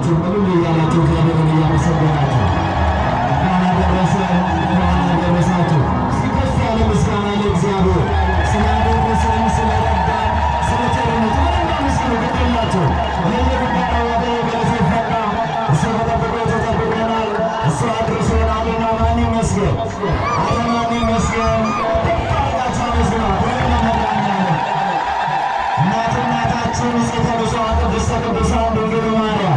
ሁላችሁ ምንም እያላችሁ እግዚአብሔርን እያመሰገናችሁ እንኳን አደረሰን እንኳን አደረሳችሁ። ከፍ ያለ ምስጋና ለእግዚአብሔር ስላደረሰን ስለረዳን ስለ ቸርነቱ ምስሉ ግድላቸው የየጉዳና ወደ ገለሰፈና እሱ በጠብቆ ተጠብቀናል። እሱ አድርሶናልና ማን ይመስገን? ማን ይመስገን? ታላቸው ምስና እናታችን ንጽሕተ ንጹሐን ቅድስተ ቅዱሳን ድንግል ማርያም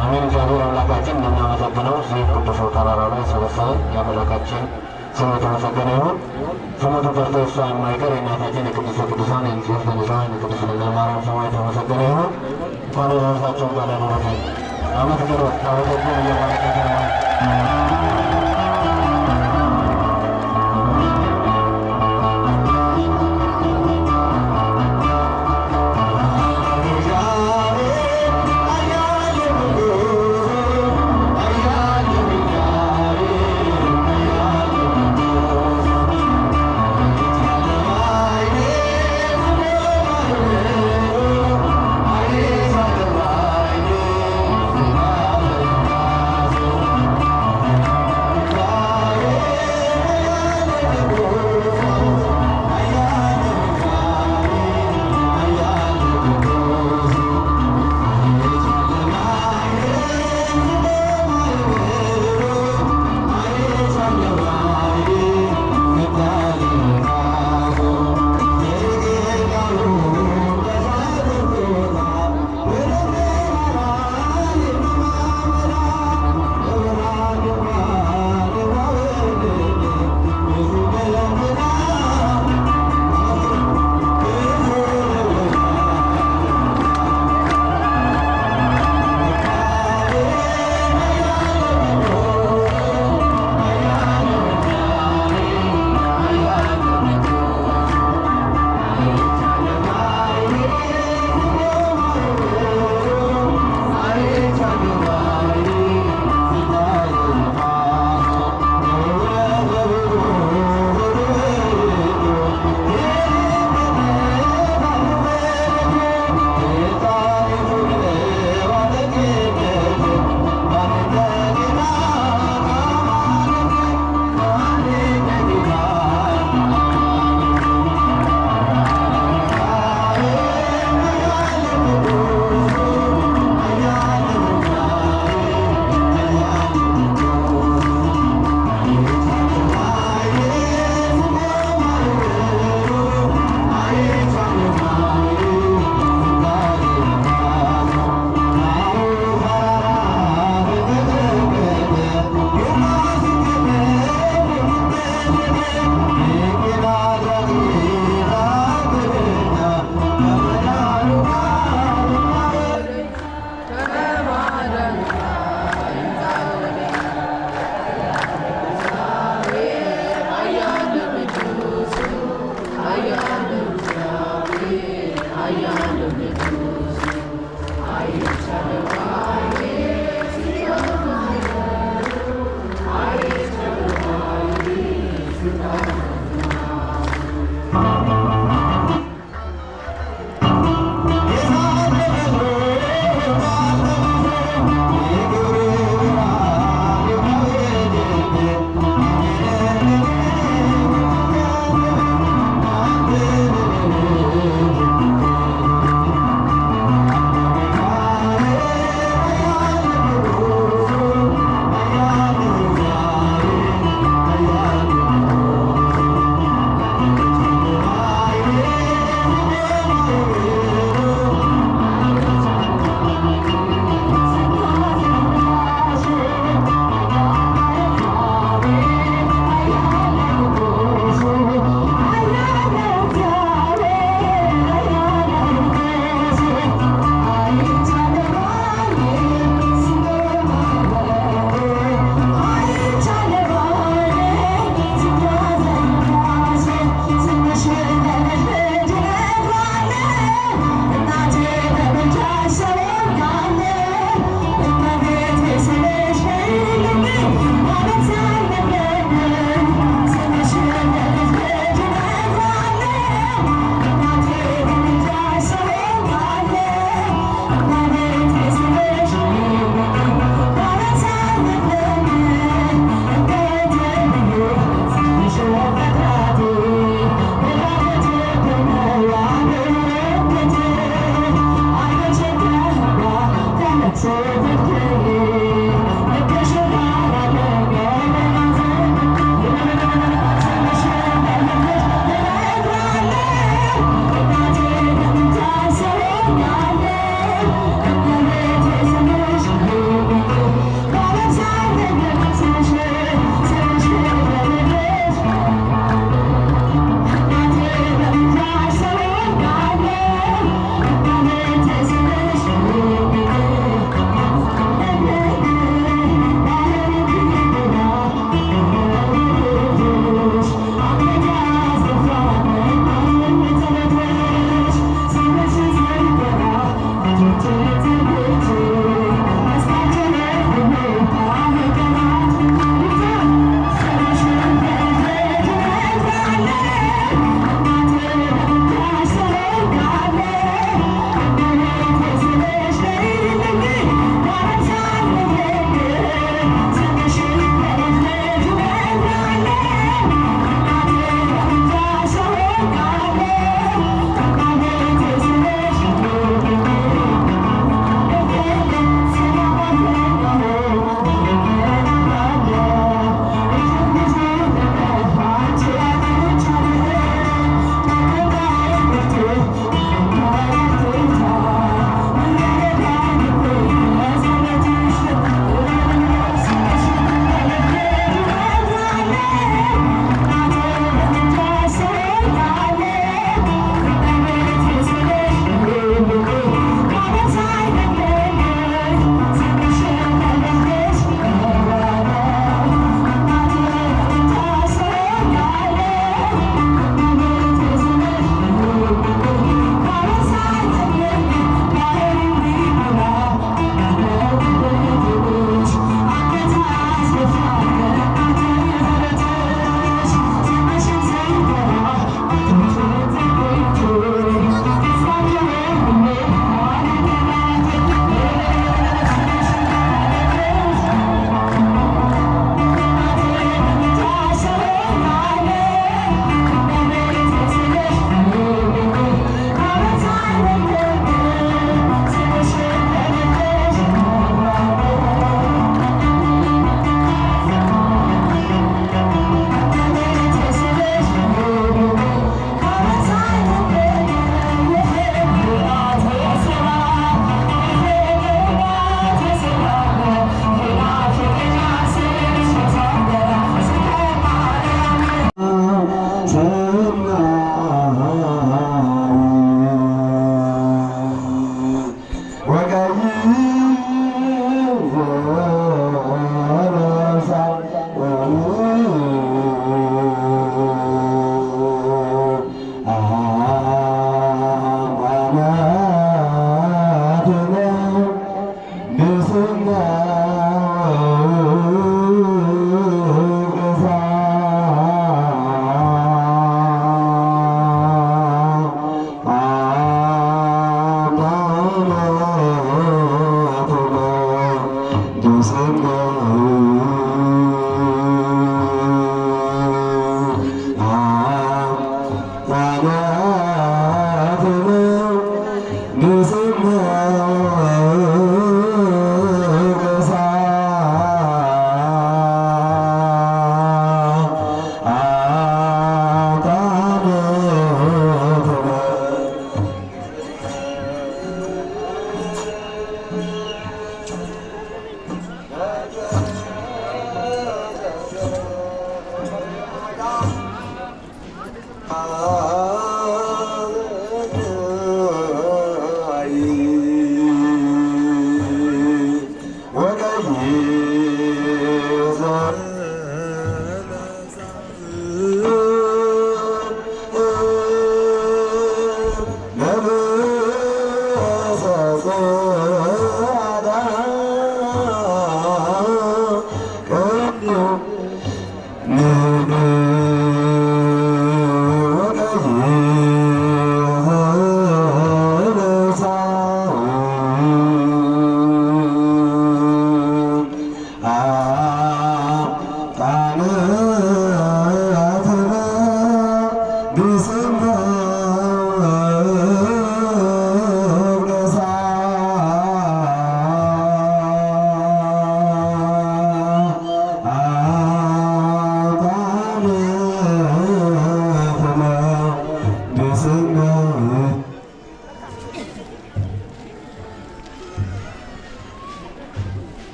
አሜን። እግዚአብሔር አምላካችን እንደምናመሰግነው እዚህ ቅዱስ ተራራ ላይ ሰበሰበን። የአምላካችን ስሙ የተመሰገነ ይሁን። ስሙ ተጠርቶ እሷ የማይቀር የእናታችን የቅድስተ ቅዱሳን የንጽሕት ቅዱሳን የቅድስት ድንግል ማርያም ስሟ የተመሰገነ ይሁን። እንኳን ለደረሳቸው ቃል ያደረሰን አመት ገሮት ታወተብን እየባረከ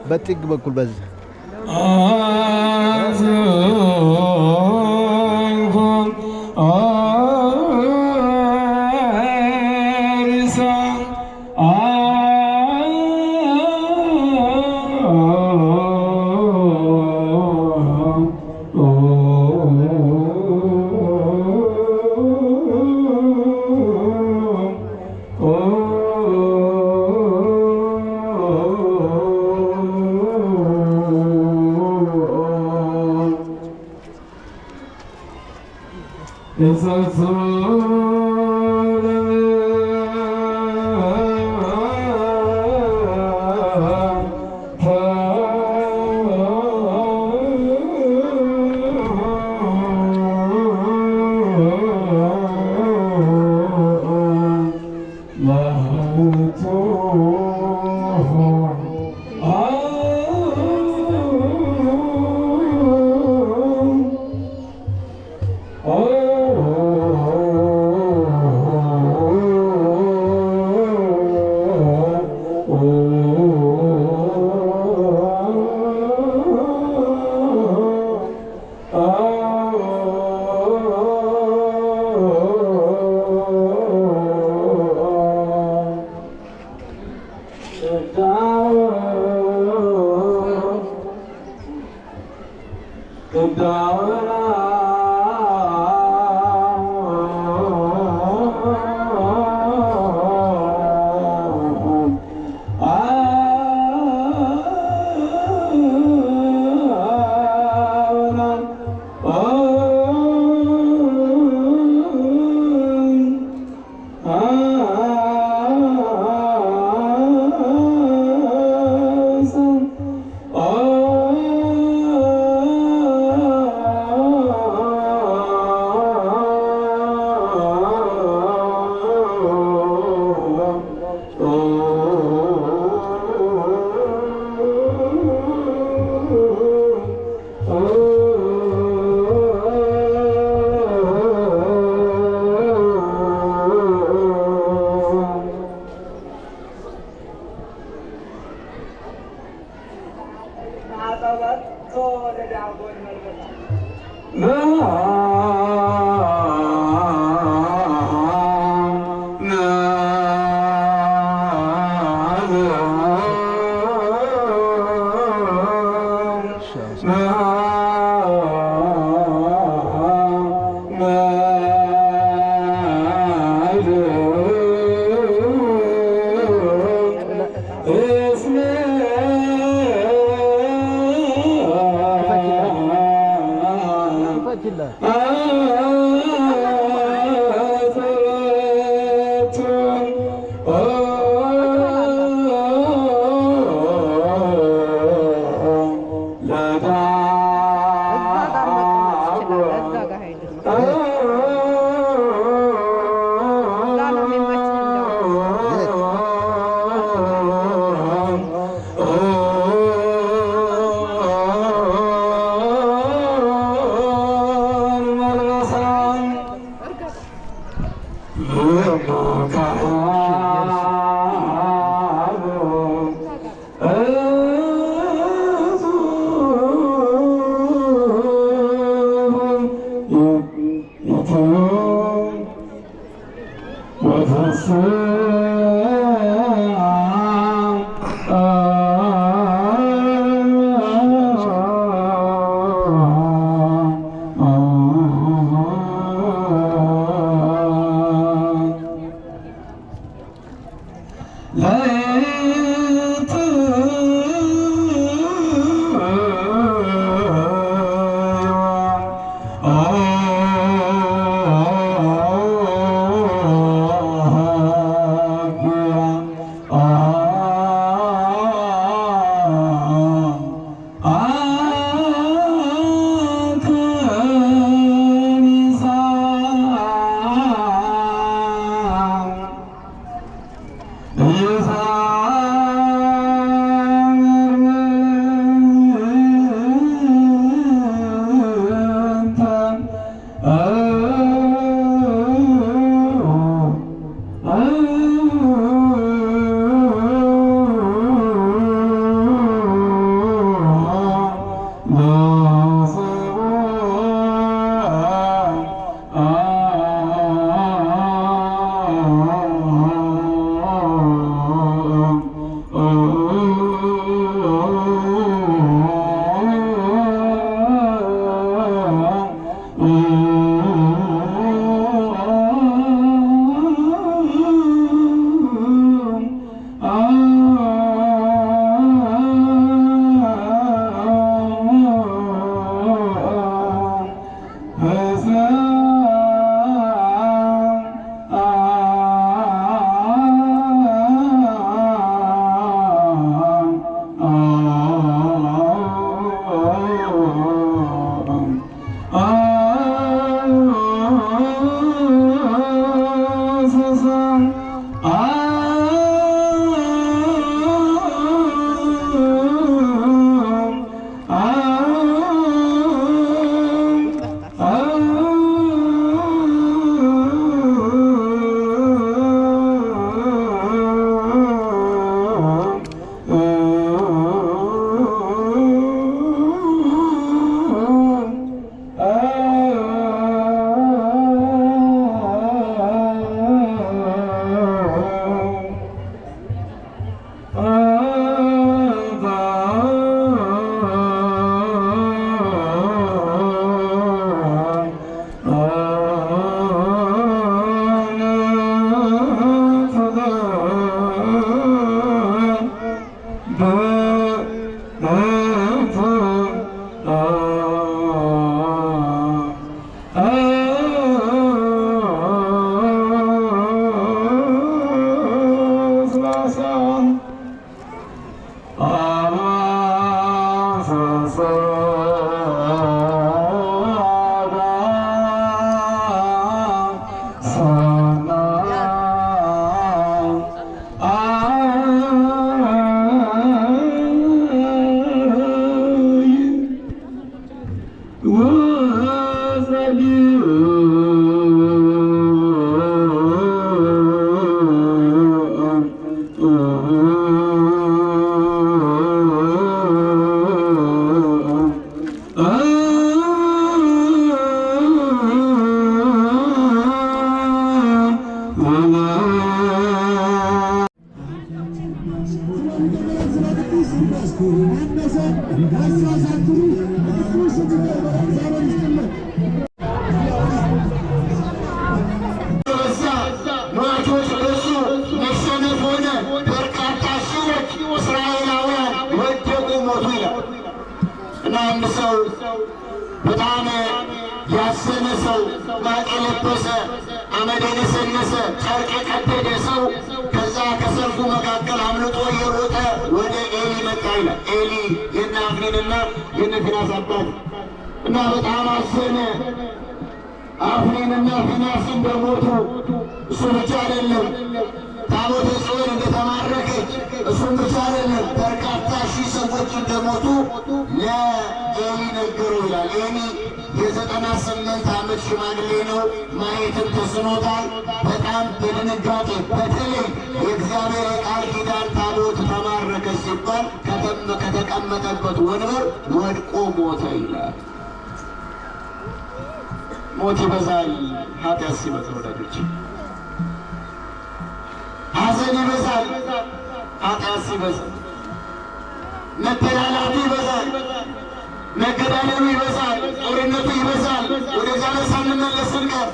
በጥግ በኩል በዛ ሟቾች በሱ መሸነፍ ሆነ። በርካታ ሺዎች እስራኤላውያን ወደቁ፣ ሞቱ ይላል እና አንድ ሰው በጣም ያሰነ ሰው፣ ማቅ የለበሰ አመድ የነሰነሰ ጨርቅ የቀደደ ሰው ከዛ ከሰልፉ መካከል አምልጦ እየሮጠ ወደ ኤሊ መጣ ይላል። ኤሊ የነ አፍኒንና የነ ፊናስ አባት እና በጣም አዘነ። አፍኒንና ፊናስ እንደሞቱ እሱ ብቻ አይደለም፣ ታቦተ ጽዮን እንደተማረከች እሱም ብቻ አይደለም፣ በርካታ ሺህ ሰዎች እንደሞቱ ለኤሊ ነገሩ ይላል። ኤሊ የ98 ዓመት ሽማግሌ ነው። ማየትም ተስኖታል። በጣም በድንጋጤ በተለይ የእግዚአብሔር የቃል ኪዳን ታቦት ተማረከ ሲባል ከተቀመጠበት ወንበር ወድቆ ሞተ ይላል። ሞት ይበዛል ኃጢአት ሲበዛ፣ ወዳጆች ሐዘን ይበዛል ኃጢአት ሲበዛ፣ መተላላቱ ይበዛል፣ መገዳደሉ ይበዛል፣ ጦርነቱ ይበዛል። ወደ እግዚአብሔር ሳንመለስ ስንቀር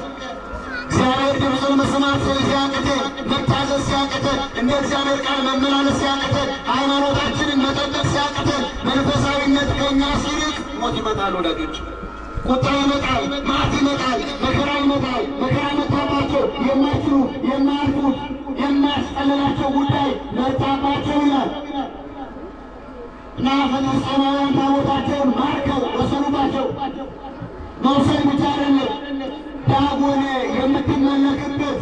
እግዚአብሔር ድምፁን መስማት ሲያቅተን፣ መታዘዝ ሲያቅተን፣ እንደ እግዚአብሔር ቃል መመላለስ ሲያቅተን፣ ሃይማኖታችንን መጠበቅ ሲያቅተን፣ መንፈሳዊነት ከእኛ ሲርቅ ሞት ይመጣል ወዳጆች። ቁጣ ይመጣል፣ መዓት ይመጣል፣ መከራ ይመጣል። መከራ መጣባቸው የማይችሉ የማያልፉት የማያስጠልላቸው ጉዳይ መጣባቸው ይላል እና ፍልስጤማውያን ታቦታቸውን ማርከው ወሰኑባቸው። መውሰድ ብቻ አይደለም፣ ዳጎን የምትመለክበት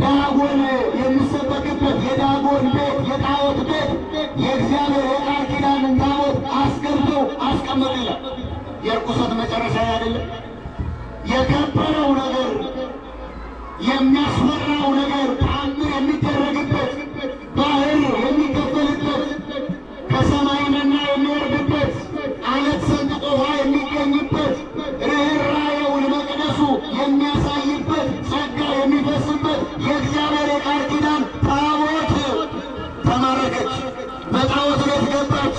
ዳጎን የሚሰበክበት የዳጎን ቤት የጣዖት ቤት የእግዚአብሔር የቃል ኪዳንን ታቦት አስገብተው አስቀመጡ ይላል። የርኩሰት መጨረሻ አይደለም። የከበረው ነገር የሚያስፈራው ነገር ተአምር የሚደረግበት ባህር የሚከፈልበት ከሰማይ መና የሚወርድበት አለት ሰንጥቆ ውሃ የሚገኝበት ርኅራኄውን መቅደሱ የሚያሳይበት ጸጋ የሚፈስበት የእግዚአብሔር የቃል ኪዳን ታቦት ተማረከች፣ በጣዖት ቤት ገባች።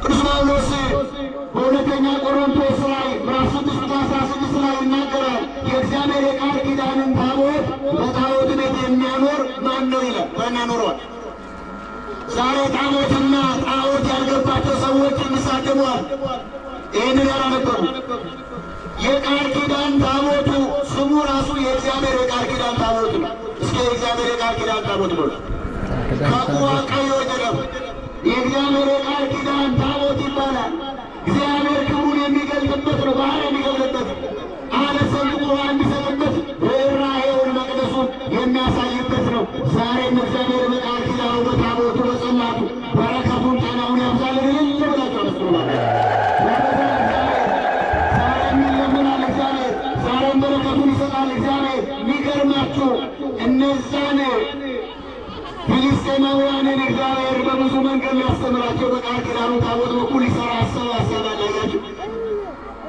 ቅዱስ ጳውሎስ በሁለተኛ ቆሮንቶስ ላይ ምዕራፍ 6:16 ላይ ይናገራል። የእግዚአብሔር የቃል ኪዳንን ታቦት በጣዖት ቤት የሚያኖር ማን ነው ይላል። ማን ያኖረዋል? ዛሬ ታቦትና ጣዖት ያልገባቸው ሰዎች ይሳደቧል። ይህንን ያላነበሩ የቃል ኪዳን ታቦቱ ስሙ ራሱ የእግዚአብሔር የቃል ኪዳን ታቦት ነው። እስኪ የእግዚአብሔር የቃል ኪዳን ታቦት ነው። ከቁዋ ቀይ ወጀደም የእግዚአብሔር የቃል ኪዳን ታቦት ይባላል። እግዚአብሔር ክብሩን የሚገልጥበት ነው። ባህር የሚገብልበት አለት ሰንጥቆ ውሃ የሚሰጥበት ርኅራኄውን መቅደሱን የሚያሳይበት ነው። ዛሬም እግዚአብሔር በቃል ኪዳኑ በታቦቱ በጽላቱ በረከቱን ጤናውን ያብዛልን። እልል ብላችሁ አመስግኑ። ዛሬም ይለምናል እግዚአብሔር፣ ዛሬም በረከቱን ይሰጣል እግዚአብሔር። የሚገርማችሁ እነዛን ፍልስጤማውያንን እግዚአብሔር በብዙ መንገድ ሊያስተምራቸው በቃል ኪዳኑ ታቦት በኩል ይሰራ አሰባሰባላያቸው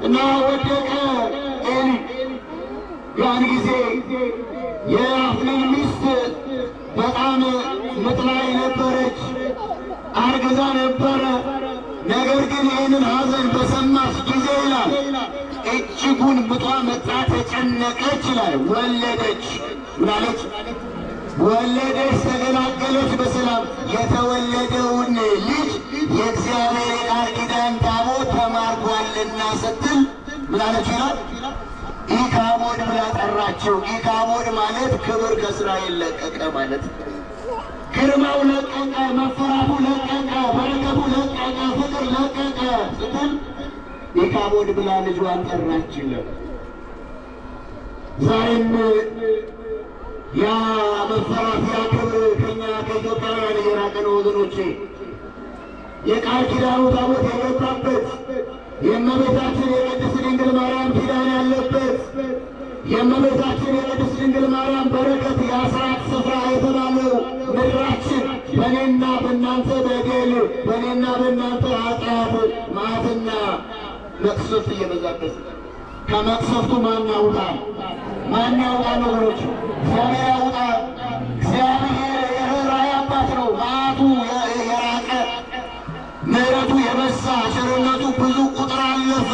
እና ወደቀ ኤሊ። ያን ጊዜ የአፍኒን ሚስት በጣም ምጥ ላይ ነበረች፣ አርግዛ ነበረ። ነገር ግን ይህንን ሐዘን በሰማች ጊዜ ይላል እጅጉን ምጧ መጣ፣ ተጨነቀች ይላል። ወለደች። ምናለች? ወለደች፣ ተገላገለች በሰላም። የተወለደውን ልጅ የእግዚአብሔር የቃል ኪዳን ታቦት ተማርኳልና ስትል ምናለች ይላል? ኢካቦድ ብላ ጠራችው። ኢካቦድ ማለት ክብር ከእስራኤል ለቀቀ ማለት፣ ግርማው ለቀቀ፣ መፈራቱ ለቀቀ፣ በረከቱ ለቀቀ፣ ፍቅር ለቀቀ ስትል ኢካቦድ ብላ ልጇን ጠራችለት። ዛሬም ያ መፈራት ያ ክብር ከኛ ከኢትዮጵያውያን እየራቀ ነው ወገኖቼ። የቃል ኪዳኑ ታቦት የገባበት የእመቤታችን የቅድስት ድንግል ማርያም ኪዳን ያለበት የእመቤታችን የቅድስት ድንግል ማርያም በረከት የአስራት ስፍራ የተባለው ምድራችን በእኔና በእናንተ በደል በእኔና በእናንተ ኃጢአት መዓትና መቅሰፍት እየበዛበት ከመቅሰፍቱ ማን ያውጣል? ማን ያውጣል? ወገኖች እግዚአብሔር ያውጣል። እግዚአብሔር የርኅራኄ አባት ነው። ክፋቱ የራቀ ምሕረቱ የበዛ ቸርነቱ ብዙ ቁጥር አለፈ።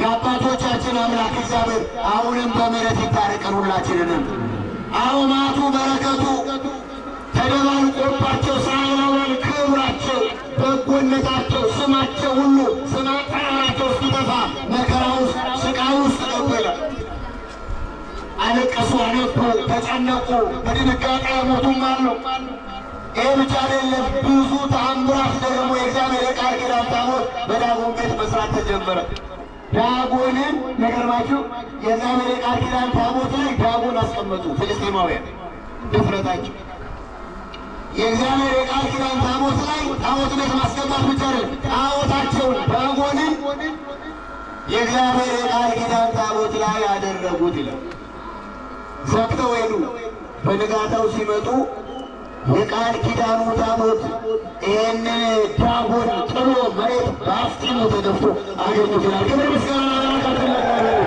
የአባቶቻችን አምላክ እግዚአብሔር አሁንም በምሕረት ይታረቀን ሁላችንንም። አውማቱ በረከቱ ተደባልቆባቸው እስራኤላውያን ክብራቸው፣ በጎነታቸው፣ ስማቸው ሁሉ ስም አጠራራቸው እስኪጠፋ መከራ ውስጥ ስቃይ ውስጥ ገቡ ይላል። አለቀሱ፣ አነቡ፣ ተጨነቁ፣ በድንጋጤ የሞቱም አሉ። ይህ ብቻ አይደለም፣ ብዙ ተአምራት ደግሞ የእግዚአብሔር የቃል ኪዳን ታቦት በዳጎን ቤት መስራት ተጀመረ። ዳጎንን ነገርማችሁ የእግዚአብሔር የቃል ኪዳን ታቦት ላይ ዳጎን አስቀመጡ ፍልስጤማውያን። ድፍረታቸው የእግዚአብሔር የቃል ኪዳን ታቦት ላይ ታቦት ቤት ማስገባት ብቻ አይደለም፣ ታቦታቸውን ዳጎንን የእግዚአብሔር የቃል ኪዳን ታቦት ላይ ያደረጉት ይላል። ዘግተው ሄዱ። በንጋታው ሲመጡ የቃል ኪዳኑ ታቦት ይህንን ዳጎን ጥሎ መሬት በአፍጢሙ ተደፍቶ አገኙት ይላል። ክብር ምስጋና ለእግዚአብሔር።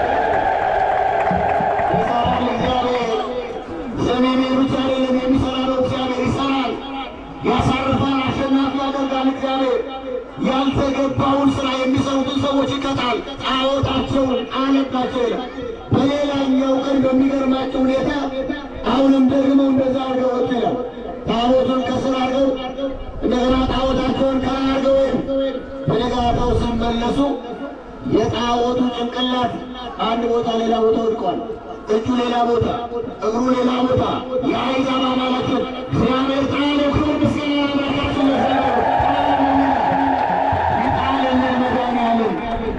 ይሰራል እግዚአብሔር። ዘመኔን ብቻ አይደለም የሚሰራ ነው እግዚአብሔር። ይሰራል፣ ያሳርፋል፣ አሸናፊ ያደርጋል እግዚአብሔር። ያልተገባውን ስራ የሚሰሩትን ሰዎች ይቀጣል። ጣዖታቸውን አነባቸው ይላል። በሌላኛው ቀን በሚገርማቸው ሁኔታ አሁንም ደግሞ እንደዛ አድርገው ወጡ ይላል። ታቦቱን ከስር አድርገው እንደገና ጣዖታቸውን ከላይ አድርገው በነጋታው ሲመለሱ የጣዖቱ ጭንቅላት አንድ ቦታ ሌላ ቦታ ወድቋል። እጁ ሌላ ቦታ፣ እግሩ ሌላ ቦታ። የአሕዛብ አማልክት እግዚአብሔር ጣለው። ክብር ምስጋና ለአምላካችን ይጣልልን። መድኃኒዓለም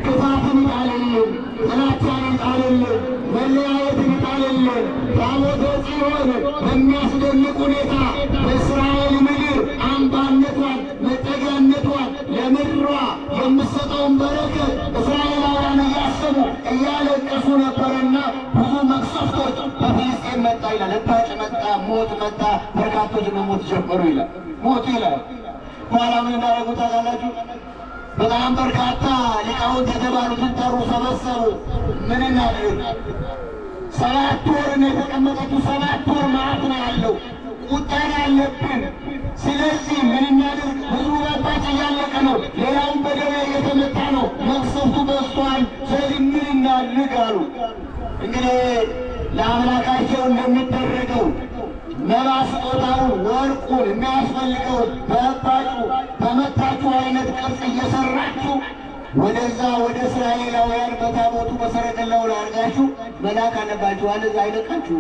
ክፋትን ይጣልልን፣ ጥላቻን ይጣልልን፣ መለያየትን ይጣልልን። ታቦተ ጽዮን በሚያስደንቅ ሁኔታ በእስራኤል ምድር አምባነቷን መጠጊያነቷን ለምድሯ የምትሰጠውን በረከት እስራኤላውያን እያሰቡ እያለቀሱ ነበርና ብዙ መቅሰፍቶች በፍልስጤም መጣ ይላል። እባጭ መጣ፣ ሞት መጣ፣ በርካቶች መሞት ጀመሩ ይላል። ሞቱ ይላል። በኋላ ምን እንዳደረጉ ታውቃላችሁ? በጣም በርካታ ሊቃውንት የተባሉትን ጠሩ፣ ሰበሰቡ። ምን እናድርግ? 7 ወር ነው የተቀመጠችው። 7 ወር ማለት ነው ያለው ቁጣን ያለብን። ስለዚህ ምን እናድርግ? ህዝቡ በባጭ እያለቀ ነው። ሌላውን በደዌ እየተመታ ነው። መቅሰፍቱ በዝቷል። ስለዚህ ምን እናድርግ አሉ። እንግዲህ ለአምላካቸው እንደሚደረገው መባ ስጦታውን፣ ወርቁን፣ የሚያስፈልገውን በባጩ በመታችሁ አይነት ቅርጽ እየሰራችሁ ወደዛ ወደ እስራኤላውያን በታቦቱ በሰረገላው ላይ አድርጋችሁ መላክ አለባችሁ። አለዛ አይለቃችሁ።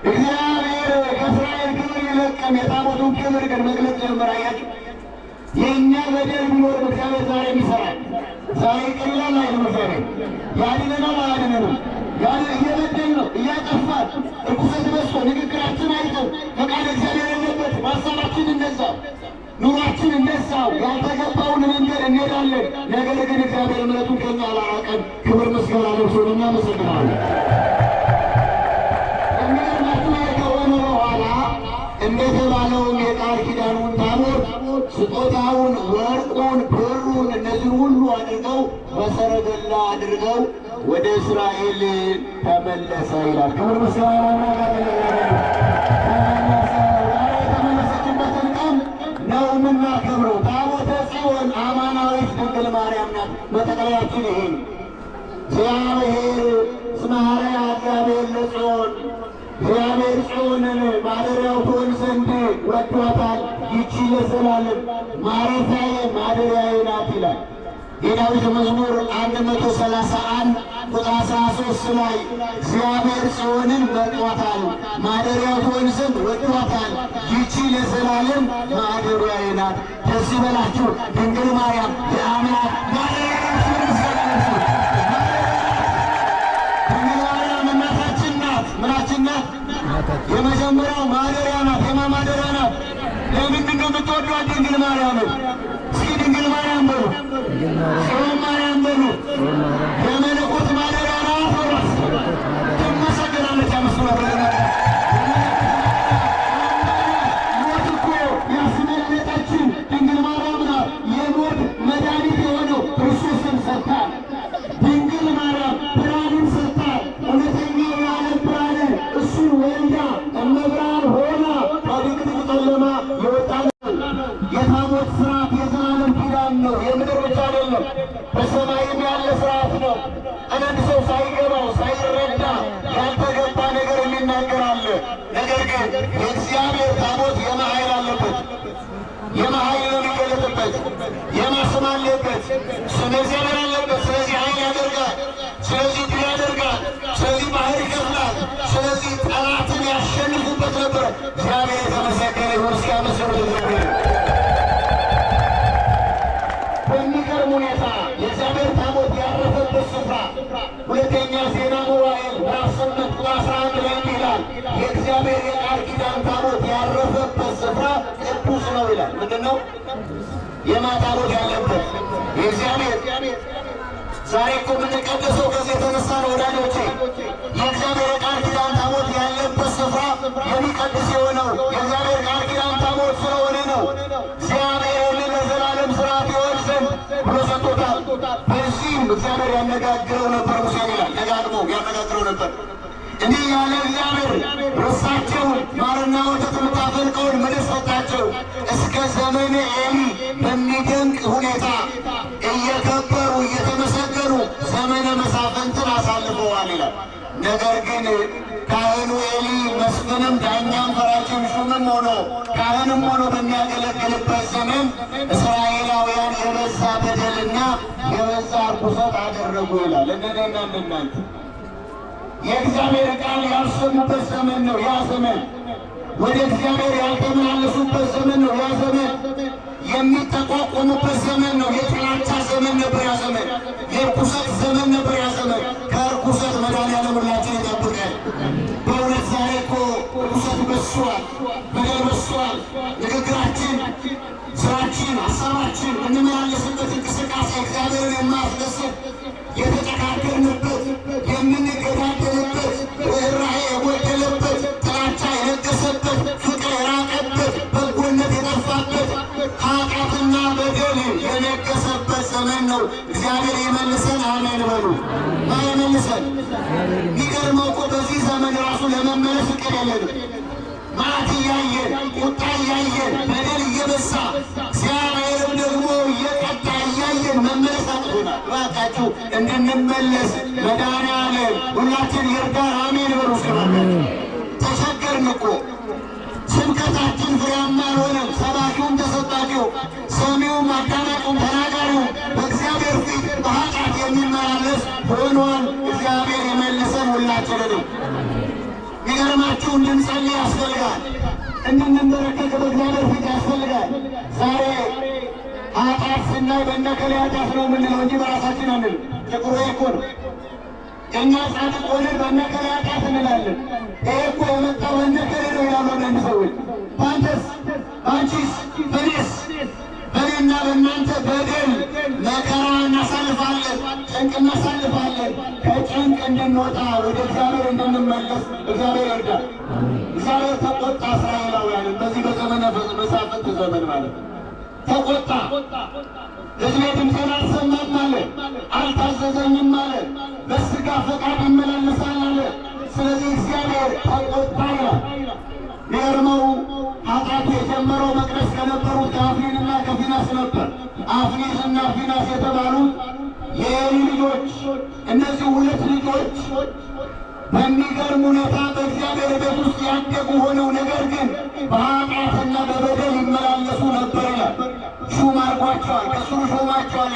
እግዚአብሔር ከእስራኤል ክብር ይለቅም፣ የታቦቱን ክብር ግን መግለጽ ጀምር። አያችሁ፣ የእኛ በደል ቢኖር እግዚአብሔር ዛሬም ይሰራል። ዛሬ ቀላል አይደለም። ያድነናል አያድነንም? እየበደል ነው፣ እያጠፋል፣ እርኩሰት በዝቶ ንግግራችን አይተው ፈቃድ እግዚአብሔር የለበት፣ ማሰባችን እነዛው፣ ኑሯችን እነዛው፣ ያልተገባውን መንገድ እንሄዳለን። ነገር ግን እግዚአብሔር ምሕረቱን ከኛ አላራቀን። ክብር ምስጋና ለእርሱ እናመሰግናለን። የሚገርማችሁ ከሆነ በኋላ እንደተባለውን የቃል ኪዳኑን ታቦት ስጦታውን፣ ወርቁን፣ ብሩን እነዚህ ሁሉ አድርገው በሰረገላ አድርገው ወደ እስራኤል ተመለሰ ይላል። ክብር ምስጋና የተመለሰችበትን ቀን ነው የምናከብረው። ታቦተ ጽዮን አማናዊት ድንግል ማርያም ናት። መጠቅለያችን ይሄ እግዚአብሔር እስመ ኀረያ እግዚአብሔር ለጽዮን፣ እግዚአብሔር ጽዮንን ማደሪያው ትሆን ዘንድ ወዷታል። ይቺ ለዘላለም ማረፊያዬ ማደሪያዬ ናት ይላል። የዳዊት መዝሙር 131 ቁጥር 13 ላይ እግዚአብሔር ጽዮንን መርጧታል፣ ማደሪያው ትሆን ዘንድ ወዷታል። ይቺ ለዘላለም ማደሪያዬ ናት። ደስ ይበላችሁ። ድንግል ማርያም የአምላክ ማደሪያ ናት። ድንግል ማርያም እናታችን ናት። ምናችን ናት? የመጀመሪያው ማደሪያ ናት። የማ ማደሪያ ናት? ለምንድን ነው የምትወዷት ድንግል ማርያምን? እስኪ ድንግል ማርያም በሉ፣ ጽዮን ማርያም በሉ። የመለኮት ማደሪያ ናት። ወራስ ትመሰገናለች። ሞት እኮ ያስመለጠችን ድንግል ማርያም ናት። የሞት መድኃኒት የሆነው ክርስቶስን ሰጥታል። ድንግል ማርያም ብርሃንን ሰጥታል። እውነተኛው የዓለም ብርሃንን እሱን ወልዳ እመብርሃን ሆና በድቅድቅ ጨለማ የወጣ ነው። የታቦት ስርዓት የዘላለም ኪዳን ነው። የምድር ብቻ አይደለም፣ በሰማይም ያለ ስርዓት ነው። አንድ ሰው ሳይገባው ሳይረዳ ያልተገባ ነገር የሚናገራል። ነገር ግን የእግዚአብሔር ታቦት የማኃይል አለበት። የማኃይል ነው የሚገለጥበት። የማስም አለበት። ስለ እግዚአብሔር አለበት። ስለዚህ ኃይል ያደርጋል። ስለዚህ ድል ያደርጋል። ስለዚህ ባህር ይከፍላል። ስለዚህ ጠላትን ያሸንፉበት ነበር። እግዚአብሔር የተመሰገነ ይሁን። እስኪያመስሉት እግዚአብሔር በሚገርም ሁኔታ የእግዚአብሔር ታቦት ያረፈበት ስፍራ ሁለተኛ ዜና መዋዕል ምዕራፍ 8 ቁጥር 11 ላይ እንዲህ ይላል፣ የእግዚአብሔር የቃል ኪዳን ታቦት ያረፈበት ስፍራ ቅዱስ ነው ይላል። ምንድን ነው? የማታቦት ያለበት የእግዚአብሔር ዛሬ እኮ የምንቀደሰው ከዚህ የተነሳ ነው ወዳጆቼ። የእግዚአብሔር የቃል ኪዳን ታቦት ያለበት ስፍራ የሚቀድስ የሆነው የእግዚአብሔር ቃል ኪዳን ታቦት ስለሆነ ነው። እግዚአብሔር ለዘላለም ስርዓት ይሆን ዘንድ ብሎ ሰጥቶታል። በዚህም እግዚአብሔር ያነጋግረው ነበር፣ ሙሴን ይላል ደጋግሞ ያነጋግረው ነበር። እንዲህ ያለ እግዚአብሔር ርሳቸውን ማርና ወተት የምታፈልቀውን ምድር ሰጣቸው። እስከ ዘመነ ኤሊ በሚደንቅ ሁኔታ እየከበሩ እየተመሰገኑ ዘመነ መሳፍንትን አሳልፈዋል ይላል። ነገር ግን ካህኑ ኤሊ መስፍንም ዳኛም ፈራጅም ሹምም ሆኖ ካህንም ሆኖ በሚያገለግልበት ዘመን እስራኤላውያን የበዛ በደልና የበዛ ርኩሰት አደረጉ ይላል። እንደኔና እንደናንተ የእግዚአብሔር ቃል ያልሰሙበት ዘመን ነው ያ ዘመን። ወደ እግዚአብሔር ያልተመላለሱበት ዘመን ነው ያ ዘመን። የሚጠቋቆሙበት ዘመን ነው። የጥላቻ ዘመን ነበር ያ ዘመን። የርኩሰት ዘመን ነበር ያ ዘመን። ከርኩሰት መድኃኒዓለም ሁላችን ይጠብቀን። በእውነት ዛሬ እኮ ርኩሰት በዝቷል፣ በደል በዝቷል። ንግግራችን፣ ስራችን፣ ሀሳባችን እንመላለስበት እንቅስቃሴ እግዚአብሔርን የማያስደስት የተጨካከርንበት የምንገዳደልበት ርኅራኄ የጎደለበት ጥላቻ የነገሰበት ፍቅር የራቀበት በጎነት የጠፋበት ኃጢአትና በደል የነገሰበት ዘመን ነው። እግዚአብሔር ይመልሰን። አሜን በሉ። ይመልሰን። የሚገርመው እኮ በዚህ ዘመን ራሱ ለመመለስ እቅድ የለንም። መዓት እያየን ቁጣ እያየን በደል እየበዛ እግዚአብሔርም ደግሞ እየቀጣ እያየን መመለስ አቅቶናል። እባካችሁ እንድንመለስ መድኃኒዓለም ሁላችን ይርዳን። አሜን በሉ። ተቸገርን እኮ ስብከታችን ፍሬያማ አልሆነም። ሰባኪውም ተሰባኪው፣ ሰሚውም አዳማጩም ተናጋሪው በእግዚአብሔር ፊት በኃጢአት የሚመላለስ ሆኗል። እግዚአብሔር ይመልሰን ሁላችንንም። የሚገርማችሁ እንድንጸልይ ያስፈልጋል። እንድንበረከክ በእግዚአብሔር ፊት ያስፈልጋል። ዛሬ ኃጢአት ስናይ በእነከሌ ኃጢአት ነው የምንለው እንጂ በራሳችን አንልም። ችግሩ እኮ ነው። እኛ ጻድቅ ሆነን በእነከሌ ኃጢአት እንላለን። ይሄ እኮ የመጣው በእነከሌ ነው ይላሉ አንዳንድ ሰዎች። በአንተስ፣ በአንቺስ፣ በኔስ፣ በኔና በእናንተ በደል መከራ እናሳልፋለን፣ ጭንቅ እናሳልፋለን። ከጭንቅ እንድንወጣ ወደ እግዚአብሔር እንድንመለስ እግዚአብሔር ይርዳል። እግዚአብሔር ተቆጣ እስራኤላውያንን በዚህ በዘመነ መሳፍንት ዘመን ማለት ነው። ተቆጣ። ሕዝቤ ድምፄን አልሰማም አለ፣ አልታዘዘኝም አለ፣ በሥጋ ፈቃድ ይመላለሳል አለ። ስለዚህ እግዚአብሔር ተቆጣ ይላል። የሚገርመው ኃጢአቱ የጀመረው መቅደስ ከነበሩት ከአፍኒንና ከፊናስ ነበር። አፍኒንና ፊናስ የተባሉት የኤሊ ልጆች፣ እነዚህ ሁለት ልጆች በሚገርም ሁኔታ በእግዚአብሔር ቤት ውስጥ ያደጉ ሆነው ነገር ግን በኃጢአትና በበደል ይመላለሱ ነበር ይላል። ሹም አድርጓቸዋል፣ ከስሩ ሾማቸዋል።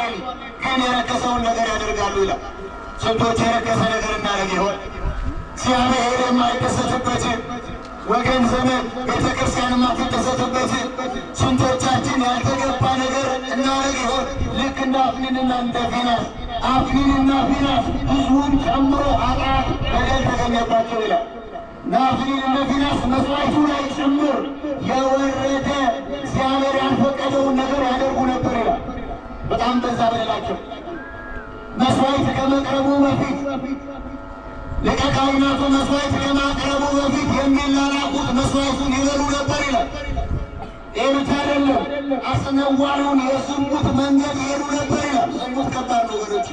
ግን የረከሰውን ነገር ያደርጋሉ ይላል። ስንቶች የረከሰ ነገር እናደርግ ይሆን? እግዚአብሔር የማይደሰትበትን ወገን ዘመን ቤተ ክርስቲያን የማትደሰትበትን ስንቶቻችን ያልተገባ ነገር እናደርግ ይሆን? ልክ እንደ አፍኒንና እንደ ፊናስ አፍኒንና ፊናስ ሕዝቡን ጨምሮ ኃጢአት በደል ተገኘባቸው ይላል። አፍኒንና ፊናስ መስዋዕቱ ላይ ጭምር የወረደ እግዚአብሔር ያልፈቀደውን ነገር ያደርጉ ነበር ይላል። በጣም በዛ በደላቸው። መስዋዕት ከመቅረቡ በፊት ሊቀ ካህናቱ መስዋዕት ከማቅረቡ በፊት የሚላላኩት መስዋዕቱን ይበሉ ነበር ይላል። ይህ ብቻ አይደለም፣ አስነዋሪውን የዝሙት መንገድ ይሄዱ ነበር ይላል። ዝሙት ከባድ ነው ወገኖች፣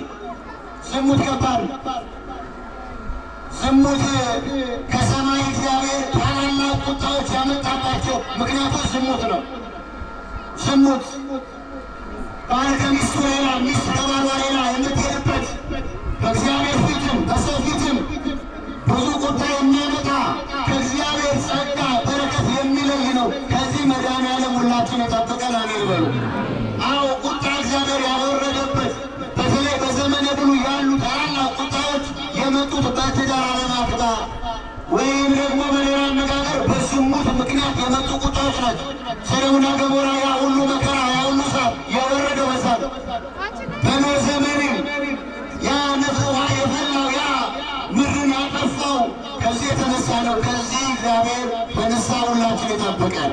ዝሙት ከባድ ነው። ዝሙት ከሰማይ እግዚአብሔር ታላላቅ ቁጣዎች ያመጣባቸው ምክንያቶች ዝሙት ነው። ዝሙት ባል ከሚስቱ ሌላ፣ ሚስት ከባሏ ሌላ የምትሄድበት በእግዚአብሔር ፊትም በሰው ፊትም ብዙ ቁጣ የሚያመጣ ከእግዚአብሔር ጸጋ በረከት የሚለይ ነው። ከዚህ መድኃኔዓለም ሁላችን የጠበቀን አሜን በሉ። አዎ ቁጣ እግዚአብሔር ያወረደበት በተለይ በዘመነ ብሉይ ያሉ ታላላቅ ቁጣዎች የመጡት በትዳር አለማክበር ወይም ደግሞ በሌላ አነጋገር በዝሙት ምክንያት የመጡ ቁጣዎች ናቸው። ሰዶምና ገሞራ ያ ሁሉ መከራ ያ ሁሉ እሳት የወረደው በዛ ነው። በኖህ ዘመንም ያ ነፍስ ውሃ የፈላው ያ ምድርን ያጠፋው ከዚህ የተነሳ ነው። ከዚህ እግዚአብሔር በንስሐ ሁላችን ይጠብቀን።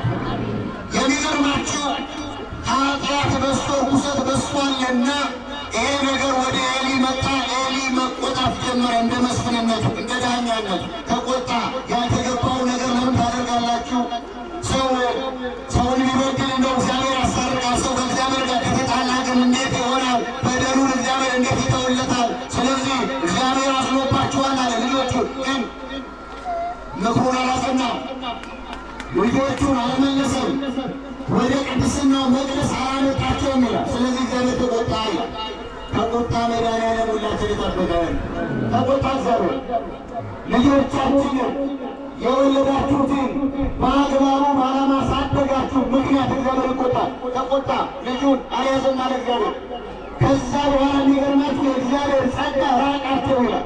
የሚገርማችሁ ኃጢአት በዝቶ ርኩሰት በዝቷልና ይሄ ነገር ወደ ኤሊ መጣ። ኤሊ መቆጣት ጀመረ። እንደ መስፍንነቱ እንደ ዳኛነቱ ተቆጣ። ያልተገባው ነገር ለምን ታደርጋላችሁ? ሰውን ሊበድል እንደው እግዚአብሔር ያስታርቃል። ሰው ከእግዚአብሔር ጋር ከተጣላ ግን እንዴት ይሆናል? በደሉን እግዚአብሔር እንዴት ይተውለታል? ስለዚህ እግዚአብሔር አዝኖባችኋል አለ። ልጆቹ ግን ምክሩን አላጸናም። ልጆቹን አልመለሰም። ወደ ቅድስናው መቅደስ አላመጣቸውም ይላል። ስለዚህ እግዚአብሔር ተቆጣ ይላል። ከቁጣ መድኃኔዓለም ሁላችን ይጠብቀን። ተቆጣ እግዚአብሔር። ልጆቻችንን የወለዳችሁትን በአግባቡ ባለማሳደጋችሁ ምክንያት እግዚአብሔር ይቆጣል። ተቆጣ። ልጁን አልያዘም አለ እግዚአብሔር። ከዛ በኋላ የሚገርማችሁ የእግዚአብሔር ጸጋ ራቃቸው ይላል።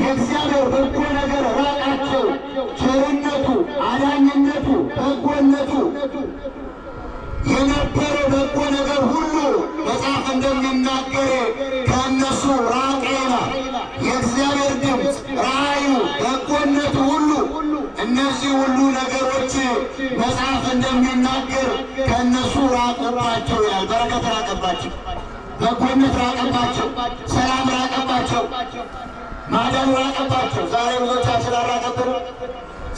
የእግዚአብሔር በጎ ነገር ራቃቸው። ቸርነቱ፣ አዳኝነቱ፣ በጎነቱ የነበረው በጎ ነገር ሁሉ መጽሐፍ እንደሚናገር ከእነሱ ራቀ ይላል። የእግዚአብሔር ድምፅ፣ ራእዩ፣ በጎነቱ ሁሉ እነዚህ ሁሉ ነገሮች መጽሐፍ እንደሚናገር ከእነሱ ራቁባቸው ይላል። በረከት ራቀባቸው፣ በጎነት ራቀባቸው፣ ሰላም ራቀባቸው፣ ማዳኑ ራቀባቸው። ዛሬ ብዙዎቻችን አራቀብን።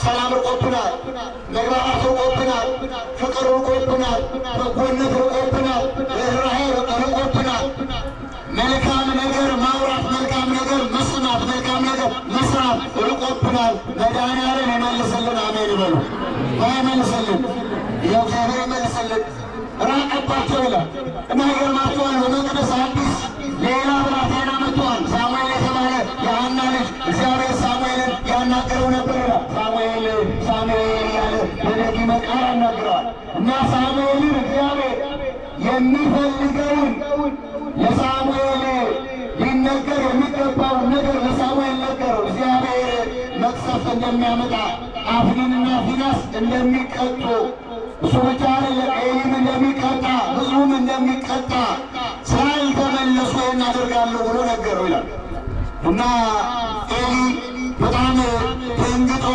ሰላም ርቆብናል፣ መግባባት ርቆብናል፣ ፍቅር ርቆብናል፣ በጎነት ርቆብናል፣ ርኅራኄ ርቆብናል። መልካም ነገር ማውራት፣ መልካም ነገር መስማት፣ መልካም ነገር መስራት ርቆብናል። መድኃኔዓለም ይመልስልን። አሜን በሉ። ይመልስልን፣ እግዚአብሔር ይመልስልን። ራቀባቸው ይላል እና ይገርማቸዋል። በመቅደስ አዲስ ሌላ ብላቴና መጥቷል። ሳሙኤል የተባለ የሐና ልጅ እግዚአብሔር ሳሙኤልን ያናገረው ነበር ይላል። ሳሙኤል ያለ በነቢይ ቃል ያናግረዋል እና ሳሙኤልን እግዚአብሔር የሚፈልገውን ለሳሙኤል ሊነገር የሚገባውን ነገር ለሳሙኤል ነገረው። እግዚአብሔር መቅሰፍት እንደሚያመጣ፣ አፍኒንና ፊናስ እንደሚቀጡ፣ እሱ ብቻ አይደለም ኤሊም እንደሚቀጣ፣ ሕዝቡም እንደሚቀጣ ስላልተመለሱ እናደርጋለሁ ብሎ ነገረው ይላል እና ኤሊ በጣም ደንግጦ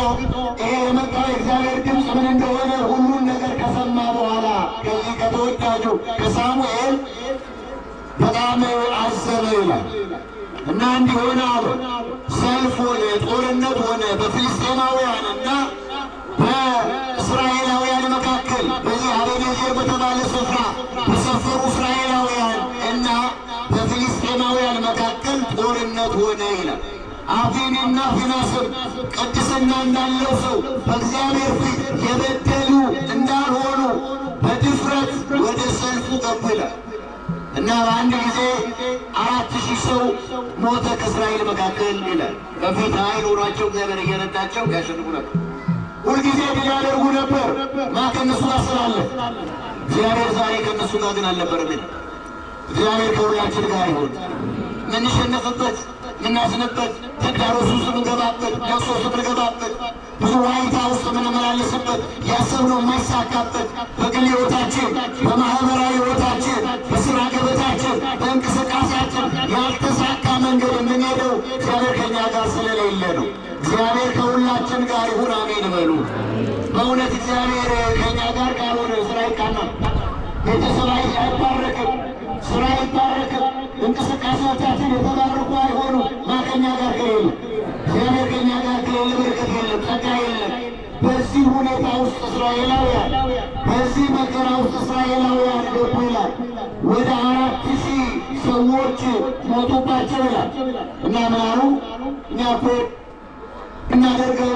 ይሄ የመጣው የእግዚአብሔር ድምፅ ምን እንደሆነ ሁሉን ነገር ከሰማ በኋላ ከዚህ ከተወዳጁ ከሳሙኤል በጣም አዘነ ይላል እና እንዲሆነ አለ ሰልፍ ሆነ፣ ጦርነት ሆነ በፍልስጤማውያን እና በእስራኤላውያን መካከል በዚህ አቤኔዜር በተባለ ስፍራ በሰፈሩ እስራኤላውያን እና በፍልስጤማውያን መካከል ጦርነት ሆነ ይላል። አፍኒንና ፊናስም ቅድስና እንዳለው ሰው በእግዚአብሔር ፊት የበደሉ እንዳልሆኑ በድፍረት ወደ ሰልፉ ገቡ ይላል እና በአንድ ጊዜ 4000 ሰው ሞተ ከእስራኤል መካከል ይላል። በፊት ኃይል ሆኗቸው እግዚአብሔር እየረዳቸው ያሸንፉ ነበር። ሁልጊዜ ድል ያደርጉ ነበር። ከእነሱ ጋር ስላለ እግዚአብሔር ዛሬ ከእነሱ ጋር ግን አልነበረም። እግዚአብሔር ከሁላችን ጋር ይሁን። ምንሸነፍበት፣ ምናዝንበት፣ ተግዳሮት ውስጥ ምንገባበት፣ ለቅሶ ውስጥ ምንገባበት፣ ብዙ ዋይታ ውስጥ ምንመላለስበት፣ ያሰብነው የማይሳካበት በግል ሕይወታችን፣ በማህበራዊ ሕይወታችን፣ በስራ ገበታችን፣ በእንቅስቃሴያችን ያልተሳካ መንገድ የምንሄደው እግዚአብሔር ከኛ ጋር ስለሌለ ነው። እግዚአብሔር ከሁላችን ጋር ይሁን። አሜን በሉ። በእውነት እግዚአብሔር ከኛ ጋር ካልሆነ ስራ ይቃናል፣ ቤተሰብ አይባረክም፣ ስራ አይባረክም፣ እንቅስቃሴዎቻችን የተባረኩ አይሆኑ። ከኛ ጋር ከሌለ እግዚአብሔር ከኛ ጋር ከሌለ በረከት የለም፣ ጸጋ የለም። በዚህ ሁኔታ ውስጥ እስራኤላውያን በዚህ መከራ ውስጥ እስራኤላውያን ገቡ ይላል። ወደ 4000 ሰዎች ሞቱባቸው ይላል እና ምን አሉ? እኛ እኮ እናደርገው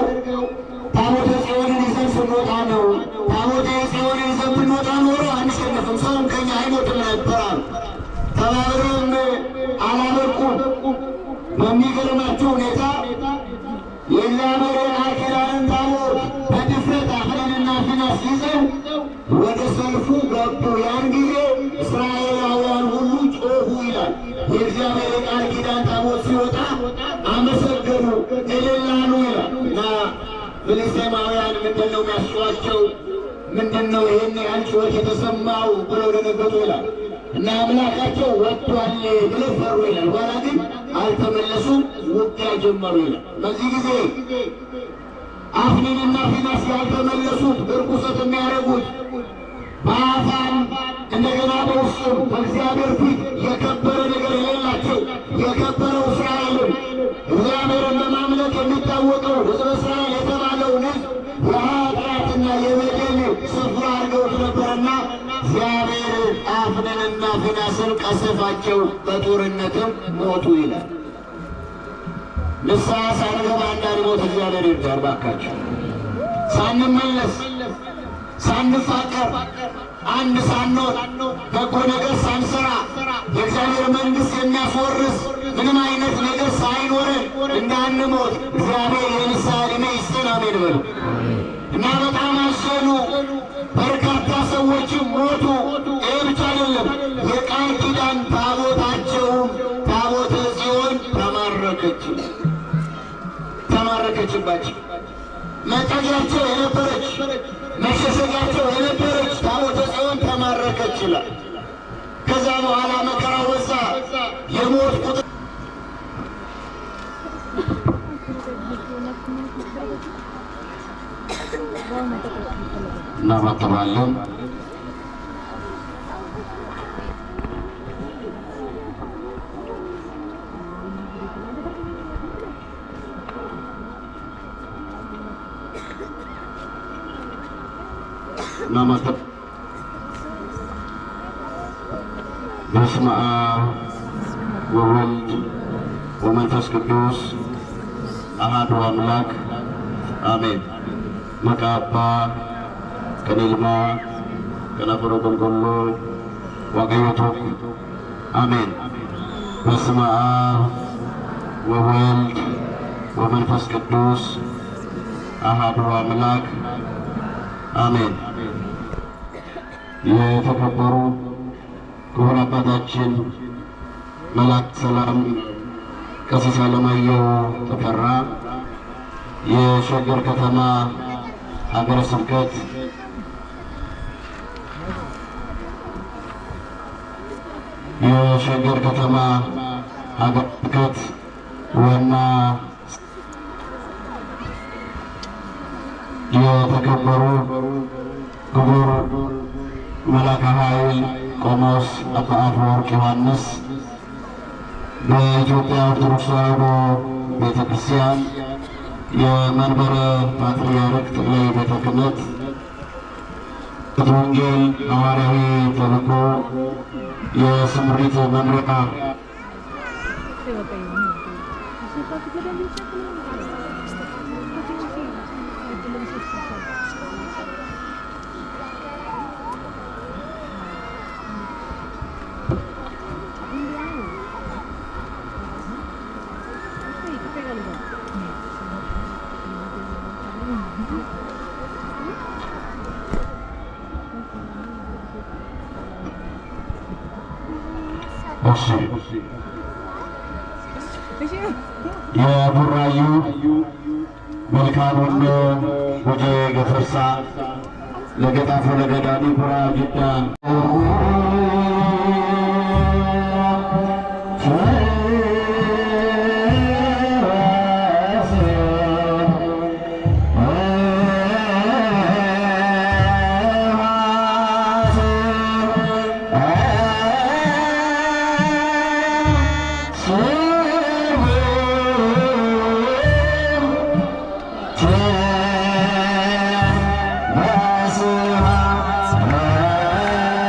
ታቦተ ጽዮንን ይዘን ስንወጣ ነው። ታቦተ ጽዮንን ይዘን ብንወጣ ኖሮ አንሸነፍም፣ ሰውም ከኛ አይሞትም ነበራል። ተባብረውም አላበቁም። በሚገርማቸው ሁኔታ የእግዚአብሔር ቃል ኪዳንን ታቦት በድፍረት አክሊልና ፊናስ ይዘው ወደ ሰልፉ ገቡ። ያን ጊዜ እስራኤላውያን ሁሉ ጮኹ ይላል። የእግዚአብሔር ቃል ኪዳን ታቦት ሲወጣ አመሰገኑ፣ እልል አሉ ይላል እና ፍልስጤማውያን ምንድን ነው የሚያስጨዋቸው? ምንድን ነው ይህን ያህል ጩኸት የተሰማው ብለው ደነገጡ ይላል እና አምላካቸው ወጥቷል ብለው ፈሩ ይላል። በኋላ ግን አልተመለሱም፣ ውጊያ ጀመሩ ይላል። በዚህ ጊዜ አፍኒንና ፊናስ ያልተመለሱት እርኩሰት የሚያደርጉት በአፋን እንደገና በውስጡም በእግዚአብሔር ፊት የከበረ ነገር የሌላቸው የከበረው እስራኤልን እግዚአብሔርን በማምለክ የሚታወቀው ሕዝበ እስራኤል የተባለውን ሕዝብ የኃጢአትና የበደል ስፍራ አድርገውት ነበርና እግዚአብሔር አፍኒንና ፊናስን ቀሰፋቸው፣ በጦርነትም ሞቱ ይላል። ንስሐ ሳንገባ እንዳንሞት እግዚአብሔር ይርዳን። እባካችሁ ሳንመለስ ሳንፋቀር አንድ ሳንሆን በጎ ነገር ሳንሰራ የእግዚአብሔር መንግሥት የሚያስወርስ ምንም አይነት ነገር ሳይኖረን እንዳንሞት እግዚአብሔር የንስሐ ዕድሜ ይስጠን። አሜን በሉ እና በጣም አዘኑ። በርካታ ሰዎችም ሞቱ። ይህ ብቻ አይደለም፣ የቃል ኪዳን ታቦታቸውም ታቦተ ጽዮን ተማረከችባቸው። መጠጊያቸው የነበረች መሸሸጊያቸው የነበረች ታቦተ ጽዮን ተማረከች ይላል። ከዛ በኋላ መከራው በዛ፣ የሞት ቁጥር እናማተባለን። እናማተብ በስመ አብ ወወልድ ወመንፈስ ቅዱስ አሐዱ አምላክ አሜን። መቃባ ከኔልማ ከነፈሮ ጎልጎሎ ዋቀዮቶክ አሜን። በስመ አብ ወወልድ ወመንፈስ ቅዱስ አሐዱ አምላክ አሜን። የተከበሩ ክቡር አባታችን መላከ ሰላም ቀሲስ አለማየሁ ተፈራ የሸገር ከተማ ሀገረ ስብከት ሀገረ ስብከት ዋና የተከበሩ ክቡር መላከ ኃይል ቆሞስ አባ አፈወርቅ ዮሐንስ በኢትዮጵያ ኦርቶዶክስ ተዋሕዶ ቤተ ክርስቲያን የመንበረ ፓትርያርክ ጠቅላይ ቤተ ክህነት ወንጌል ሐዋርያዊ ተልእኮ የስምሪት መምሪያ የቡራዩ መልካሙን ጉጄ ገፈርሳ ለገጣፎ ለገዳኒ ቡራ ጅዳ Yeah.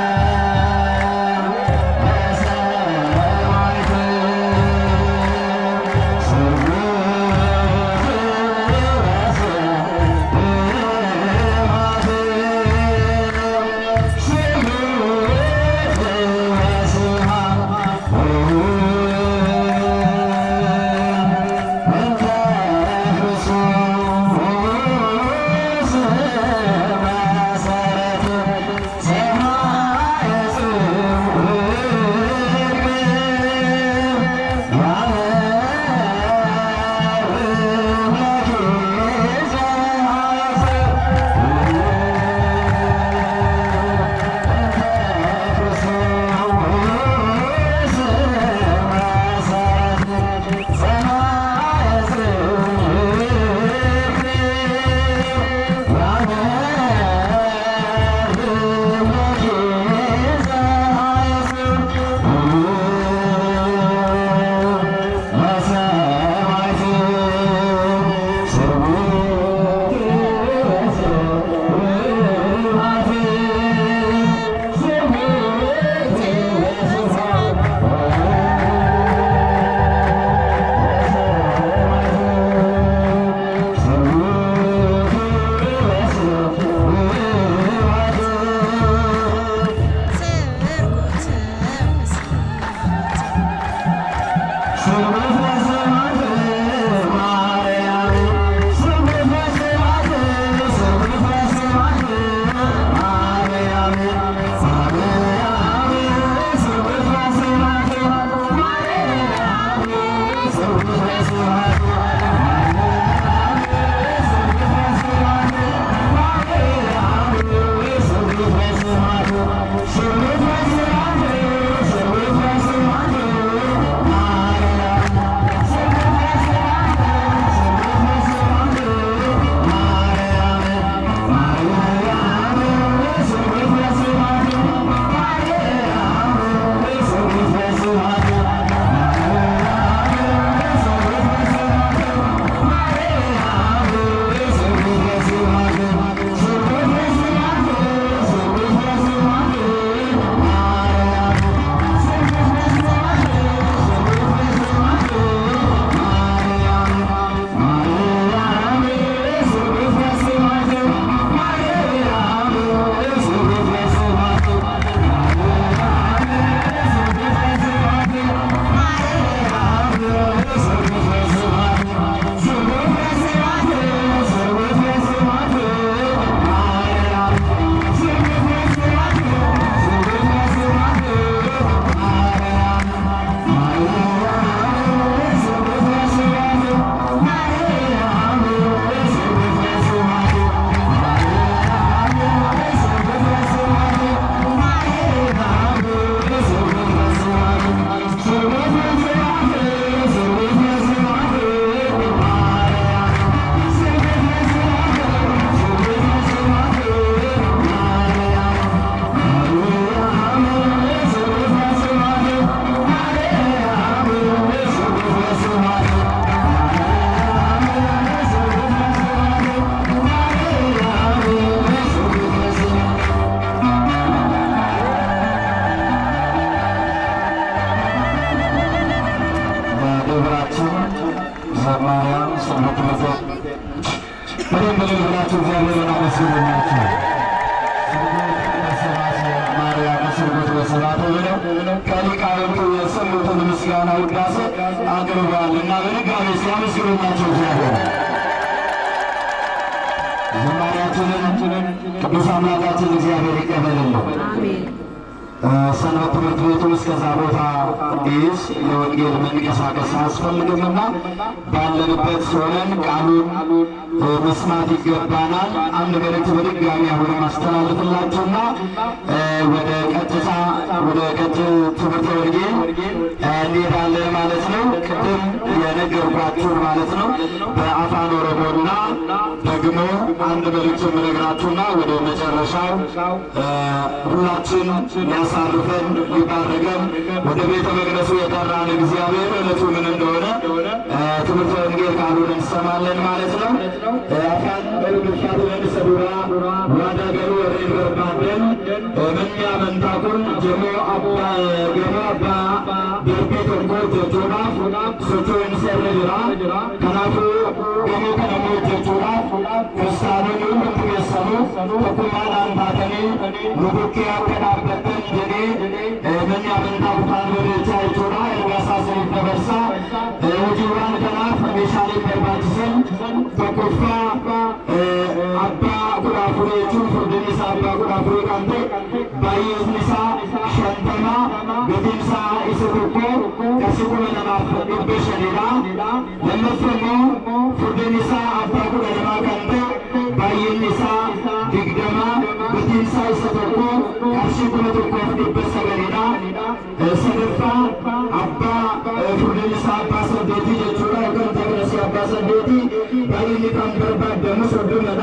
ከሊቃውንቱ የሰሙትን ምስጋና ውዳሴ አቅርበዋልና በድጋሚ ሲያመስግኑላቸው እግዚአብሔር ዝማሬያችንን ቅዱስ አምላካችን እግዚአብሔር ይቀበልልን። ሰንበት ትምህርት ቤቱን እስከዛ ቦታ እንዲይዝ ለወንጌል መንቀሳቀስ አያስፈልግምና ባለንበት ሆነን ቃሉን መስማት ይገባናል። አንድ መልእክት በድጋሚ አሁን ማስተላለፍላችሁና ወደ ቀጥታ ወደ ትምህርተ ወንጌል እንሄዳለን ማለት ነው። ቅድም የነገርኳችሁን ማለት ነው በአፋን ኦሮሞና ደግሞ አንድ መልእክት የምነግራችሁና ወደ መጨረሻው ሁላችን ሊያሳርፈን ሊባርከን ወደ ቤተ መቅደሱ የጠራን እግዚአብሔር ዕለቱ ምን እንደሆነ ትምህርተ ወንጌል ቃሉን እንሰማለን ማለት ነው። አፋን በልብሻት ለንሰዱራ ዋዳገሩ ወሬን በርባደን መኛ መንታኩን ጀሞ አባ ደርቤ ቶንጎ ጀቹናፍ ሶቾን ሰረጅራ ከናፉ ገሞ ከነሞ ጀቹናፍ ክርስቲያኖን ሁሉም የሰሙ ተኩማን አንታተኒ ኑቡኪ ያከናበተን ጀኔ መኛ መንታኩታን ወደቻ ጀቹና ኤርጋሳሰኒፍ ደበርሳ ውጅዋን ከናፍ ሜሻሌ በርባችሰን ተኮፋ አባ ጉዳፉሬ ቹን ፍርድኒሳ አባ ጉዳፉሬ ካንቴ ባየስኒሳ ሸንተማ ገቲምሳ ኢሰቶኮ ከሲኩመ ነማፍ ዲቤሸኔዳ ለመፈሞ ፍርድኒሳ አባ ጉዳለማ ካንቴ ባየኒሳ ዲግደማ ገቲምሳ ኢሰቶኮ ከሲኩመ ቶኮፍ ዲበሰገኔዳ ሰደፋ አባ ፍርድኒሳ አባ ሰዴቲ ጀቹራ ገንተግረሲ አባ ሰዴቲ ባየኒ ካን በርባደሙ ሶዶመዳ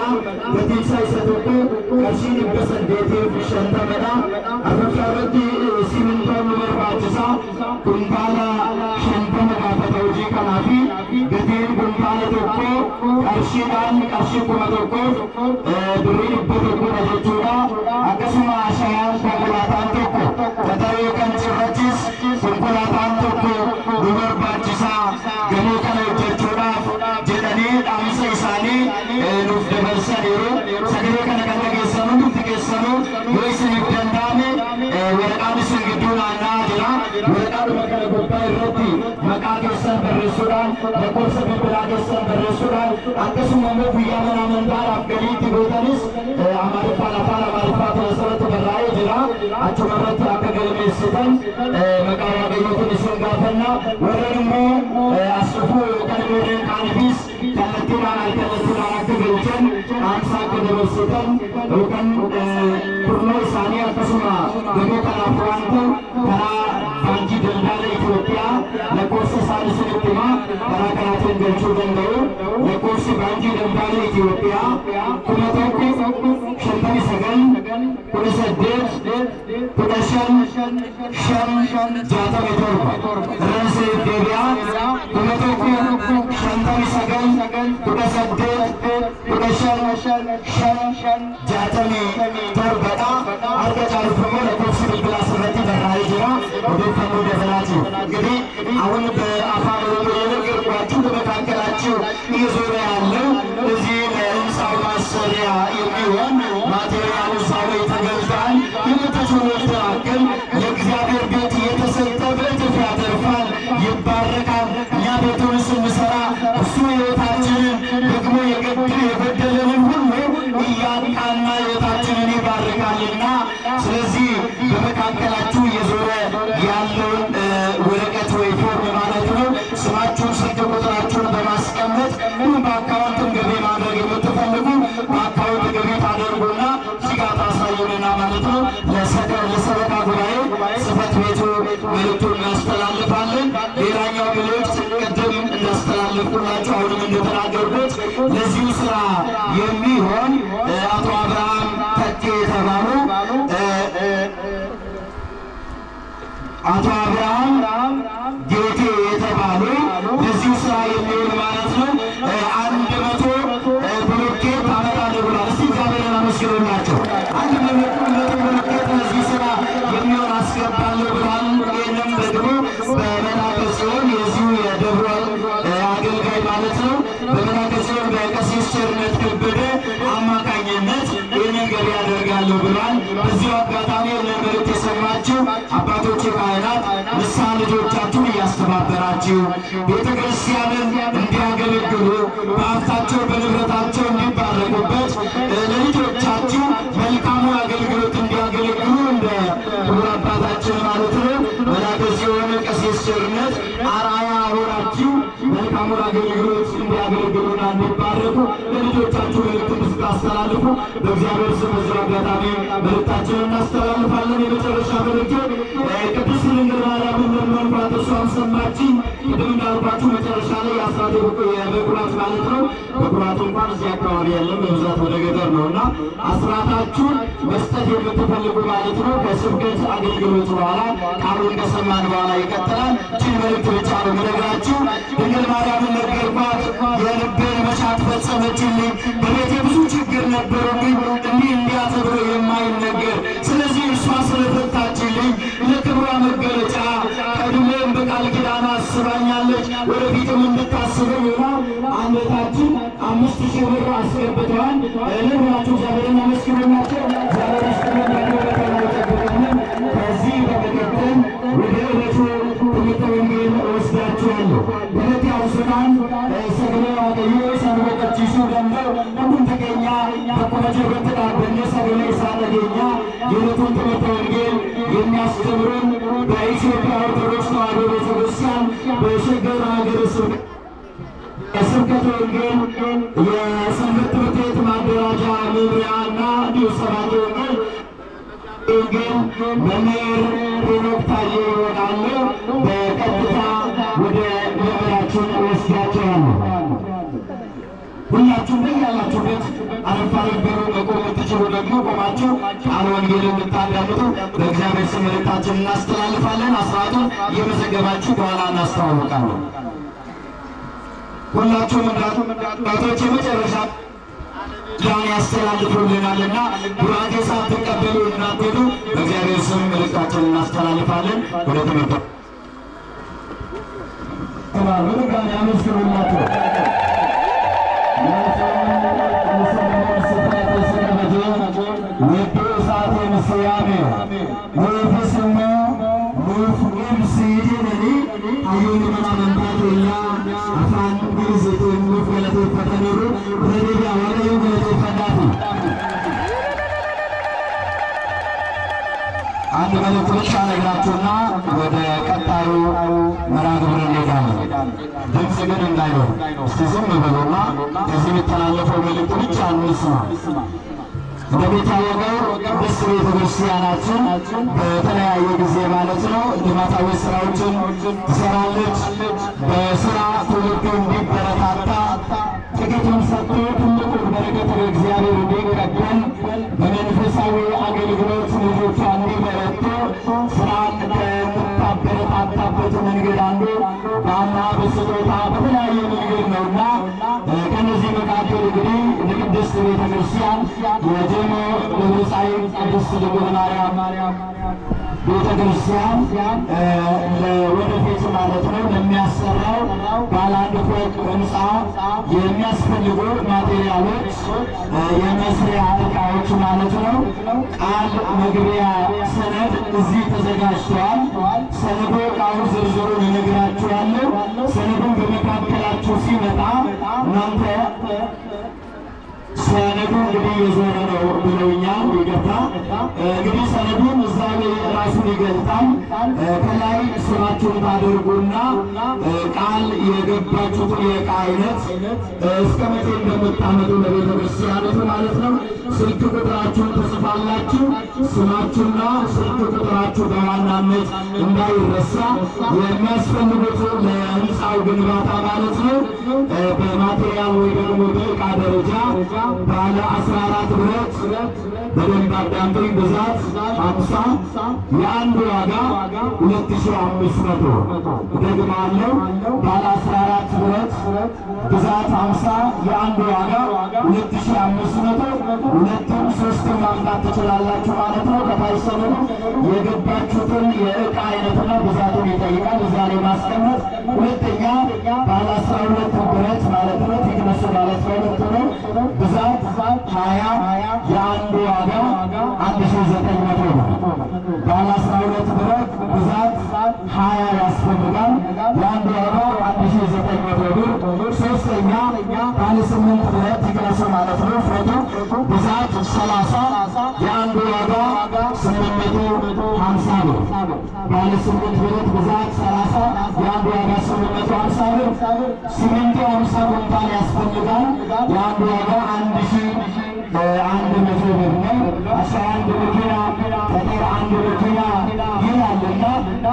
ገቲምሳ ኢሰቶኮ ከሲን ዲበሰዴቲ ሸንተመዳ አፈፋረቲ ሲሚንቶን በርባችሳ ኩንታላ ሸንተመ ጋፈተ ውጂ ከናፊ ገቲን ኩንታላ ቶኮ ቀርሺዳን ቀርሺ ኩመ ቶኮ ብሪ ዲበ ቶኮ ጀቹራ አከሱማ አሻያን ኮንኮላታን ቶኮ ተተዮ ከን ጭረችስ ኮንኮላታን ቶኮ ዱበርባችሳ ገሞ ከነ ጀቹራፍ ጀደኒ ዳምሰ ኢሳኒ ኑፍ ደበርሰኒሩ ሰገሌ ከነ ከነጌሰኑ ዱፍጌሰኑ ወይስን ይደንዳሜ ወረቃን ስንግዱን አና ጅራ ወረቃ gubbaa irratti maqaa keessan barreessuudhaan lakkoofsa bilbilaa keessan barreessuudhaan akkasuma immoo guyyaa mana amantaadhaaf galiitti gootanis Amaariffaan afaan Amaariffaa asirratti barraa'ee jira. Achuma irratti akka galmeessitan maqaa Waaqayyootiin isin gaafanna. Warreen immoo as dhufuu yookaan warreen kaaniifis kallattiidhaan alkallattiidhaan akka galchan dhaamsa akka dabarsitan yookaan kurnoo isaanii akkasuma gamoo kanaaf waanta karaa baankii daldala Itoophiyaa lakkoofsa isaanii isinitti himaa karaa kanaatiin galchuu danda'u. Lakkoofsi baankii daldala Itoophiyaa አሁን በአፋር የነገርኳችሁ በመካከላችሁ እየዞረ ያለው እዚህ ለህንፃው ማሰሪያ የሚሆን ማቴሪያል እዛው ላይ ተገዝቷል። የምትችሉት ያክል የእግዚአብሔር ቤት የተሰጠ በእጥፍ ያተርፋል፣ ይባረካል። እኛ ቤቱን ስንሰራ እሱ ሕይወታችንን ደግሞ የጎደለንን ሁሉ እያቃና ሕይወታችንን ይባርካልና ስለዚህ በመካከላችሁ እየዞረ ያለውን ወረቀት ወይ ፎርም ማለት ነው ስማችሁን ስልክ ቁጥራችሁን በማስቀመጥ በአካውንትም ገቢ ማድረግ የምትፈልጉ በአካውንት ገቢ ታደርጉና ሲጋ ታሳዩንና ማለት ነው ለሰበካ ጉባኤ ጽሕፈት ቤቱ መልእክቱን እናስተላልፋለን። ሌላኛው መልእክት ቅድም እንዳስተላለፍኩላችሁ አሁንም እንደተናገርኩት ለዚሁ ስራ የሚሆን አቶ አብርሃም ተኬ የተባሉ አቶ አብርሃም ጌቴ የተባሉ ለዚሁ ስራ የሚሆን ማለት ነው 100 ብሎኬት አመጣለሁ ብሏል። እስቲ እግዚአብሔርን አመስግኑላቸው። 100 ብሎኬት ለዚህ ስራ የሚሆን አስገባለሁ ብሏል። ይህንም ደግሞ በመላከ ጽዮን የዚሁ የደብረ አገልጋይ ማለት ነው በመላከ ጽዮን በቀሲስ ቸርነት ከበደ አማካኝነት ይህንን ገቢ ያደርጋለሁ ብሏል። በዚሁ አጋጣሚ መልእክት የሰማችሁ አባቶች ካህናት ንስሐ ልጆቻችሁን እያስተባበራችሁ ቤተ ክርስቲያንን እንዲያገለግሉ በሀብታቸው በንብረታቸው እንዲባረኩበት ለልጆቻችሁ መልካሙ አገልግሎት እንዲያገለግሉ እንደ ክቡር አባታችን ማለት ነው መላከ ጽዮን ቀሲስ ቸርነት አርአያ ሆናችሁ መልካሙን አገልግሎት እንዲያገለግሉና እንዲባረኩ ለልጆቻችሁ መልእክት እንድታስተላልፉ በእግዚአብሔር ስም በዚህ አጋጣሚ መልእክታችንን እናስተላልፋለን። የመጨረሻ መልእክት ቅድስት ድንግል ማርያምን ለመንኳት እሷም ሰማችኝ። ቅድም እንዳልኳችሁ መጨረሻ ላይ የአስራት የበኩራት ማለት ነው። በኩራት እንኳን እዚህ አካባቢ ያለን በብዛት ወደ ገጠር ነው እና አስራታችሁን መስጠት የምትፈልጉ ማለት ነው ከስብከት አገልግሎት በኋላ ቃሉን ከሰማን በኋላ ይቀጥላል። ይህችን መልእክት ብቻ ነው የምነግራችሁ። ድንግል ማርያምን ነገርኳት፣ የልቤን መሻት ፈጸመችልኝ። በቤቴ ብዙ ችግር ነበረብኝ እንዲያ ተብሎ የማይነገር ስለዚህ እሷ ስለፈታችልኝ ለክብሯ መገለጫ ቀድሞም በቃል ኪዳኗ አስባኛለች፣ ወደፊትም እንድታስበኝ ሆና አንገታችን 5000 ብር አስገብተዋል። ለሁላችሁ እግዚአብሔርን አመስግኑላቸው። እግዚአብሔር ይስጥልን። ከዚህ በመቀጠል ወደ ዕለቱ ትምህርተ ወንጌል እወስዳችኋለሁ። ሁለት ያውሱናን ሰግሌ ዋቀዩ ሰንበቀቺሱ ደንደው ሁሉም ተገኛ በኮመጀ በተዳበነ ሰግሌ ሳነገኛ የዕለቱን ትምህርተ ወንጌል የሚያስተምሩን በኢትዮጵያ ኦርቶዶክስ ተዋሕዶ ቤተክርስቲያን በሸገር ሀገረ ስብከተ ወንጌል የሰንበት ትምህርት ቤት ማደራጃ መምሪያና እንዲሁ ሰባኪ ወንጌል መምህር ሄኖክ ታዬ ይሆናሉ። በቀጥታ ወደ መምህራችን እወስዳቸዋለሁ። ሁላችሁም በያላችሁበት አረፍ አረፍ በሉ። መቆም የምትችሉ ደግሞ ቆማችሁ ቃለ ወንጌል እንድታዳምጡ በእግዚአብሔር ስም መልእክታችን እናስተላልፋለን። አስራቱን እየመዘገባችሁ በኋላ እናስተዋውቃለን። ሁላችሁም እንዳቶች የመጨረሻ ዳን ያስተላልፉልናልና ቡራኬ ሳትቀበሉ እናትሄዱ። በእግዚአብሔር ስም መልእክታችን እናስተላልፋለን። ወደ ትምህርት በድጋሚ አመስግኑላቸው። ውዱ እሳቴ ምስያሜ ወይፍስሙ ሙፍቅም ሲድንኒ በደቢያ ወደ ወደ ፈዳቱ አንድ መልእክት ብቻ ነግራችሁና ወደ ቀጣዩ መርሃ ግብር እንሄዳለን። ድምፅ ግን እንዳይኖር እስቲ ዝም በሉና ከዚህ የሚተላለፈው መልእክት ብቻ እንስማ። እንደሚታወቀው ቅድስት ቤተ ክርስቲያናችን በተለያየ ጊዜ ማለት ነው ልማታዊ ስራዎችን ትሰራለች። በስራ ትውልዱ እንዲበረታታ ጥቂቱን ሰጥቶ ትልቁን በረከት እግዚአብሔር እንዲቀበል በመንፈሳዊ አገልግሎት ልጆቿ እንዲበረቱ ስራን ከምታበረታታበት መንገድ አንዱ በአምና በስጦታ በተለያየ መንገድ ነውና ከነዚህ መካከል እንግዲህ ቅድስት ቤተ ክርስቲያን የጀሞ ለምሳሌ ቅድስት ድንግል ማርያም ቤተ ክርስቲያን ለወደፊት ማለት ነው ለሚያሰራው ባለ አንድ ፎቅ ህንፃ የሚያስፈልጉ ማቴሪያሎች የመስሪያ እቃዎች ማለት ነው ቃል መግቢያ ሰነድ እዚህ ተዘጋጅተዋል። ሰነዱ ቃሉ ዝርዝሩን እነግራችኋለሁ። ሰነዱን በመካከላችሁ ሲመጣ እናንተ ሰነዱ እንግዲህ የዞረ ነው ብለውኛል። ይገባ እንግዲህ ሰነዱን እዛ ላይ ራሱን ይገልጣል። ከላይ ስራችሁን ታደርጉና ቃል የገባችሁትን የዕቃ አይነት እስከ መቼ እንደምታመጡ ለቤተ ክርስቲያኒቱ ማለት ነው ስልክ ቁጥራችሁን ትጽፋላችሁ። ስማችሁና ስልክ ቁጥራችሁ በዋናነት እንዳይረሳ። የሚያስፈልጉት ለህንፃው ግንባታ ማለት ነው በማቴሪያል ወይ ደግሞ በዕቃ ደረጃ ባለ 14 ብረት በደንብ አዳምጠኝ። ብዛት 50 የአንድ ዋጋ 2500 ደግማለሁ። ባለ 14 ብረት ብዛት 50 የአንድ ዋጋ 2500 ሁለቱም ሶስቱም ማምጣት ትችላላችሁ ማለት ነው። ከታች ሰነዱ የገባችሁትን የዕቃ አይነትና ብዛቱን ይጠይቃል። እዛ ላይ ማስቀመጥ። ሁለተኛ ባለ 12 ብረት ማለት ነው ቴክነሱ ባለ 12 ነው ብዛት 20 የአንዱ ዋጋ 1900 ነው። ባለ 12 ብረት ብዛት 20 ያስፈልጋል። የአንዱ ዋጋ 1900 ብር። ሶስተኛ ባለ 8 ብረት ቴክነሱ ማለት ነው ፎቶ ብዛት 30 የአንዱ ዋጋ 850 ብር። ባለ 8 ብረት ብዛት 30 የአንዱ ዋጋ 850 ብር። ሲሚንቶ 50 ኩንታል ያስፈልጋል። የአንዱ ዋጋ 1100 ብር ነው። 11 መኪና ጠጠር 1 መኪና ይላልና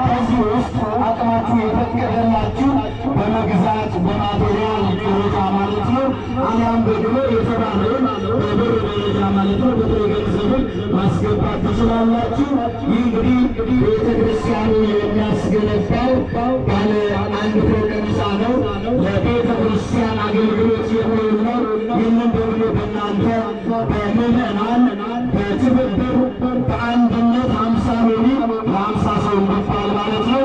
ከዚህ ውስጥ አቅማችሁ የፈቀደላችሁ በመግዛት በማቴሪያል ደረጃ ማለት ነው አሊያም ደግሞ የተባለውን በብር ደረጃ ማለት ነው በጥሬ ገንዘብን ማስገባት ትችላላችሁ። ይህ እንግዲህ ቤተ ክርስቲያኑ የሚያስገነባው ባለ አንድ ፎቅ ህንፃ ነው። ለቤተ ክርስቲያን አገልግሎት የሚውል ነው። ይህንን ደግሞ በእናንተ በምዕመናን በትብብር በአንድነት 50 ሚሊ ለ50 ሰው እንዲባል ማለት ነው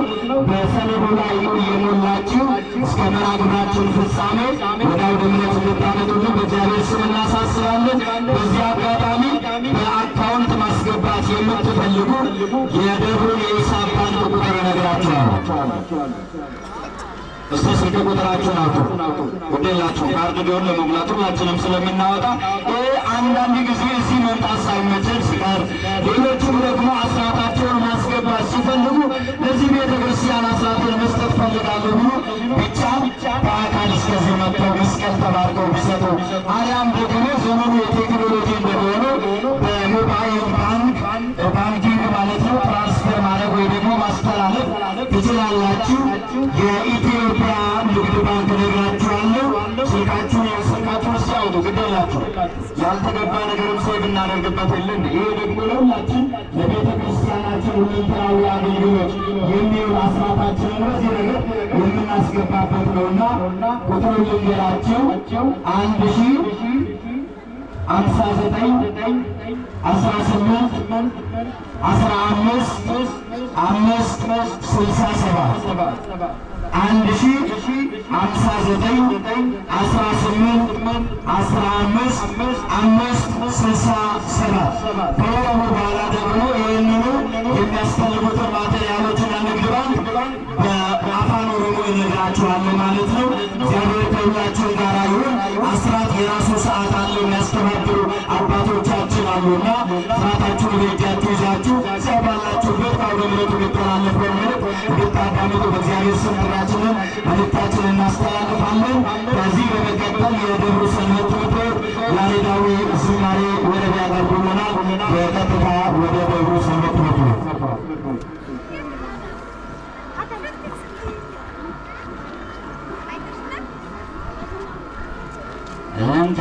በሰነዱ ላይ እየሞላችሁ እስከ መርሃ ግብራችን ፍጻሜ ወደ አውደ ምሕረት እንድታመጡልን በእግዚአብሔር ስም እናሳስባለን። በዚህ አጋጣሚ በአካውንት ማስገባት የምትፈልጉ የደብሩን የሂሳብ ባንክ ቁጥር እነግራችኋለሁ። እስቲ ስልክ ቁጥራችሁን አውጡ። ወደላችሁ ካርድ ቢሆን ለመሙላት ሁላችንም ስለምናወጣ አንዳንድ ጊዜ እዚህ መምጣት ሳይመቸን ሲቀር ሌሎቹም ደግሞ አስራታቸውን ማስገባት ሲፈልጉ ለዚህ ቤተ ክርስቲያን አስራትን መስጠት ፈልጋለሁ ብሎ ብቻ በአካል እስከዚህ መጥተው መስቀል ተባርከው ቢሰጡ አሊያም ደግሞ ዘመኑ የቴክኖሎጂ እንደሆነ በሞባይል ባንኪንግ ማለት ነው ትራንስፈር ማድረግ ወይ ደግሞ ማስተላለፍ ትችላላችሁ። የኢትዮጵያ ንግድ ባንክ ነግራችኋለሁ። ስልካችሁን ሲያውጡ ግደላችሁ ያልተገባ ነገርም ሴቭ እናደርግበት የለን። ይሄ ደግሞ ለሁላችን ለቤተ ክርስቲያናችን ሁለንተናዊ አገልግሎት የሚውል አስራታችንን በዚህ ነገር የምናስገባበት ነውና ቁጥሩ ልንገራችሁ 1059 18 15 567 1059 18 15 567 ከወሩ በኋላ ደግሞ ይህንኑ የሚያስፈልጉትን ማቴሪያሎችና ንግድ ባንክ በአፋን ኦሮሞ ይነግራችኋል ማለት ነው። እግዚአብሔር ከሁላችሁ ጋር ይሁን። አስራት የራሱ በመላው ባላችሁበት ከአውደ ምሕረቱ የሚተላለፈው መልእክት እንድታዳምጡ በእግዚአብሔር ስም ጥሪያችንን መልእክታችንን እናስተላልፋለን። ከዚህ በመቀጠል የደብሩ ሰንበት ትምህርት ቤት ያሬዳዊ ዝማሬ ወረብ ያቀርቡልናል። በቀጥታ ወደ ደብሩ ሰንበት ትምህርት ቤት እንተ